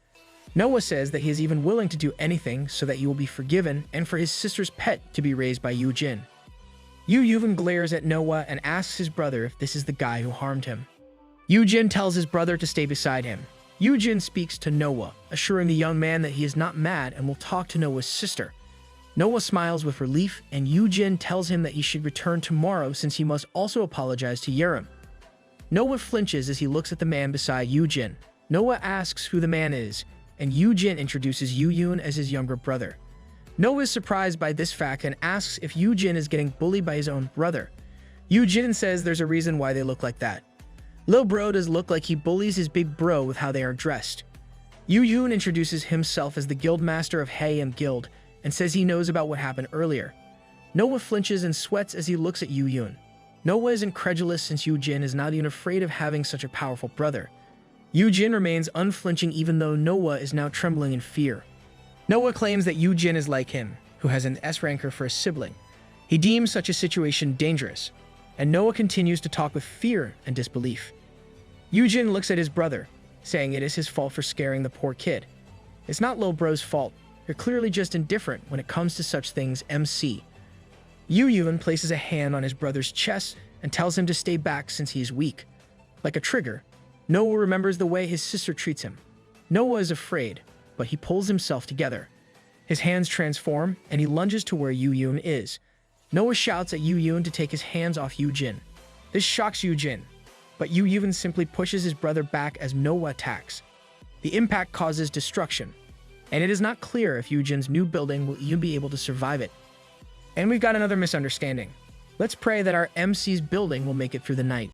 Noah says that he is even willing to do anything so that he will be forgiven and for his sister's pet to be raised by Yoojin. Yoojin glares at Noah and asks his brother if this is the guy who harmed him. Yoojin tells his brother to stay beside him. Yoojin speaks to Noah, assuring the young man that he is not mad and will talk to Noah's sister. Noah smiles with relief, and Yoojin tells him that he should return tomorrow since he must also apologize to Yerim. Noah flinches as he looks at the man beside Yoojin. Noah asks who the man is, and Yoojin introduces Yu Yoon as his younger brother. Noah is surprised by this fact and asks if Yoojin is getting bullied by his own brother. Yoojin says there's a reason why they look like that. Lil Bro does look like he bullies his big bro with how they are dressed. Yu Yoon introduces himself as the guildmaster of Haeim Guild and says he knows about what happened earlier. Noah flinches and sweats as he looks at Yu Yoon. Noah is incredulous since Yoojin is not even afraid of having such a powerful brother. Yoojin remains unflinching even though Noah is now trembling in fear. Noah claims that Yoojin is like him, who has an S-ranker for a sibling. He deems such a situation dangerous, and Noah continues to talk with fear and disbelief. Yoojin looks at his brother, saying it is his fault for scaring the poor kid. It's not Lil Bro's fault. You're clearly just indifferent when it comes to such things, MC. Yu Yoon places a hand on his brother's chest and tells him to stay back since he is weak. Like a trigger, Noah remembers the way his sister treats him. Noah is afraid, but he pulls himself together. His hands transform, and he lunges to where Yu Yoon is. Noah shouts at Yu Yoon to take his hands off Yoojin. This shocks Yoojin, but Yu Yoon simply pushes his brother back as Noah attacks. The impact causes destruction, and it is not clear if Yoojin's new building will even be able to survive it. And we've got another misunderstanding. Let's pray that our MC's building will make it through the night.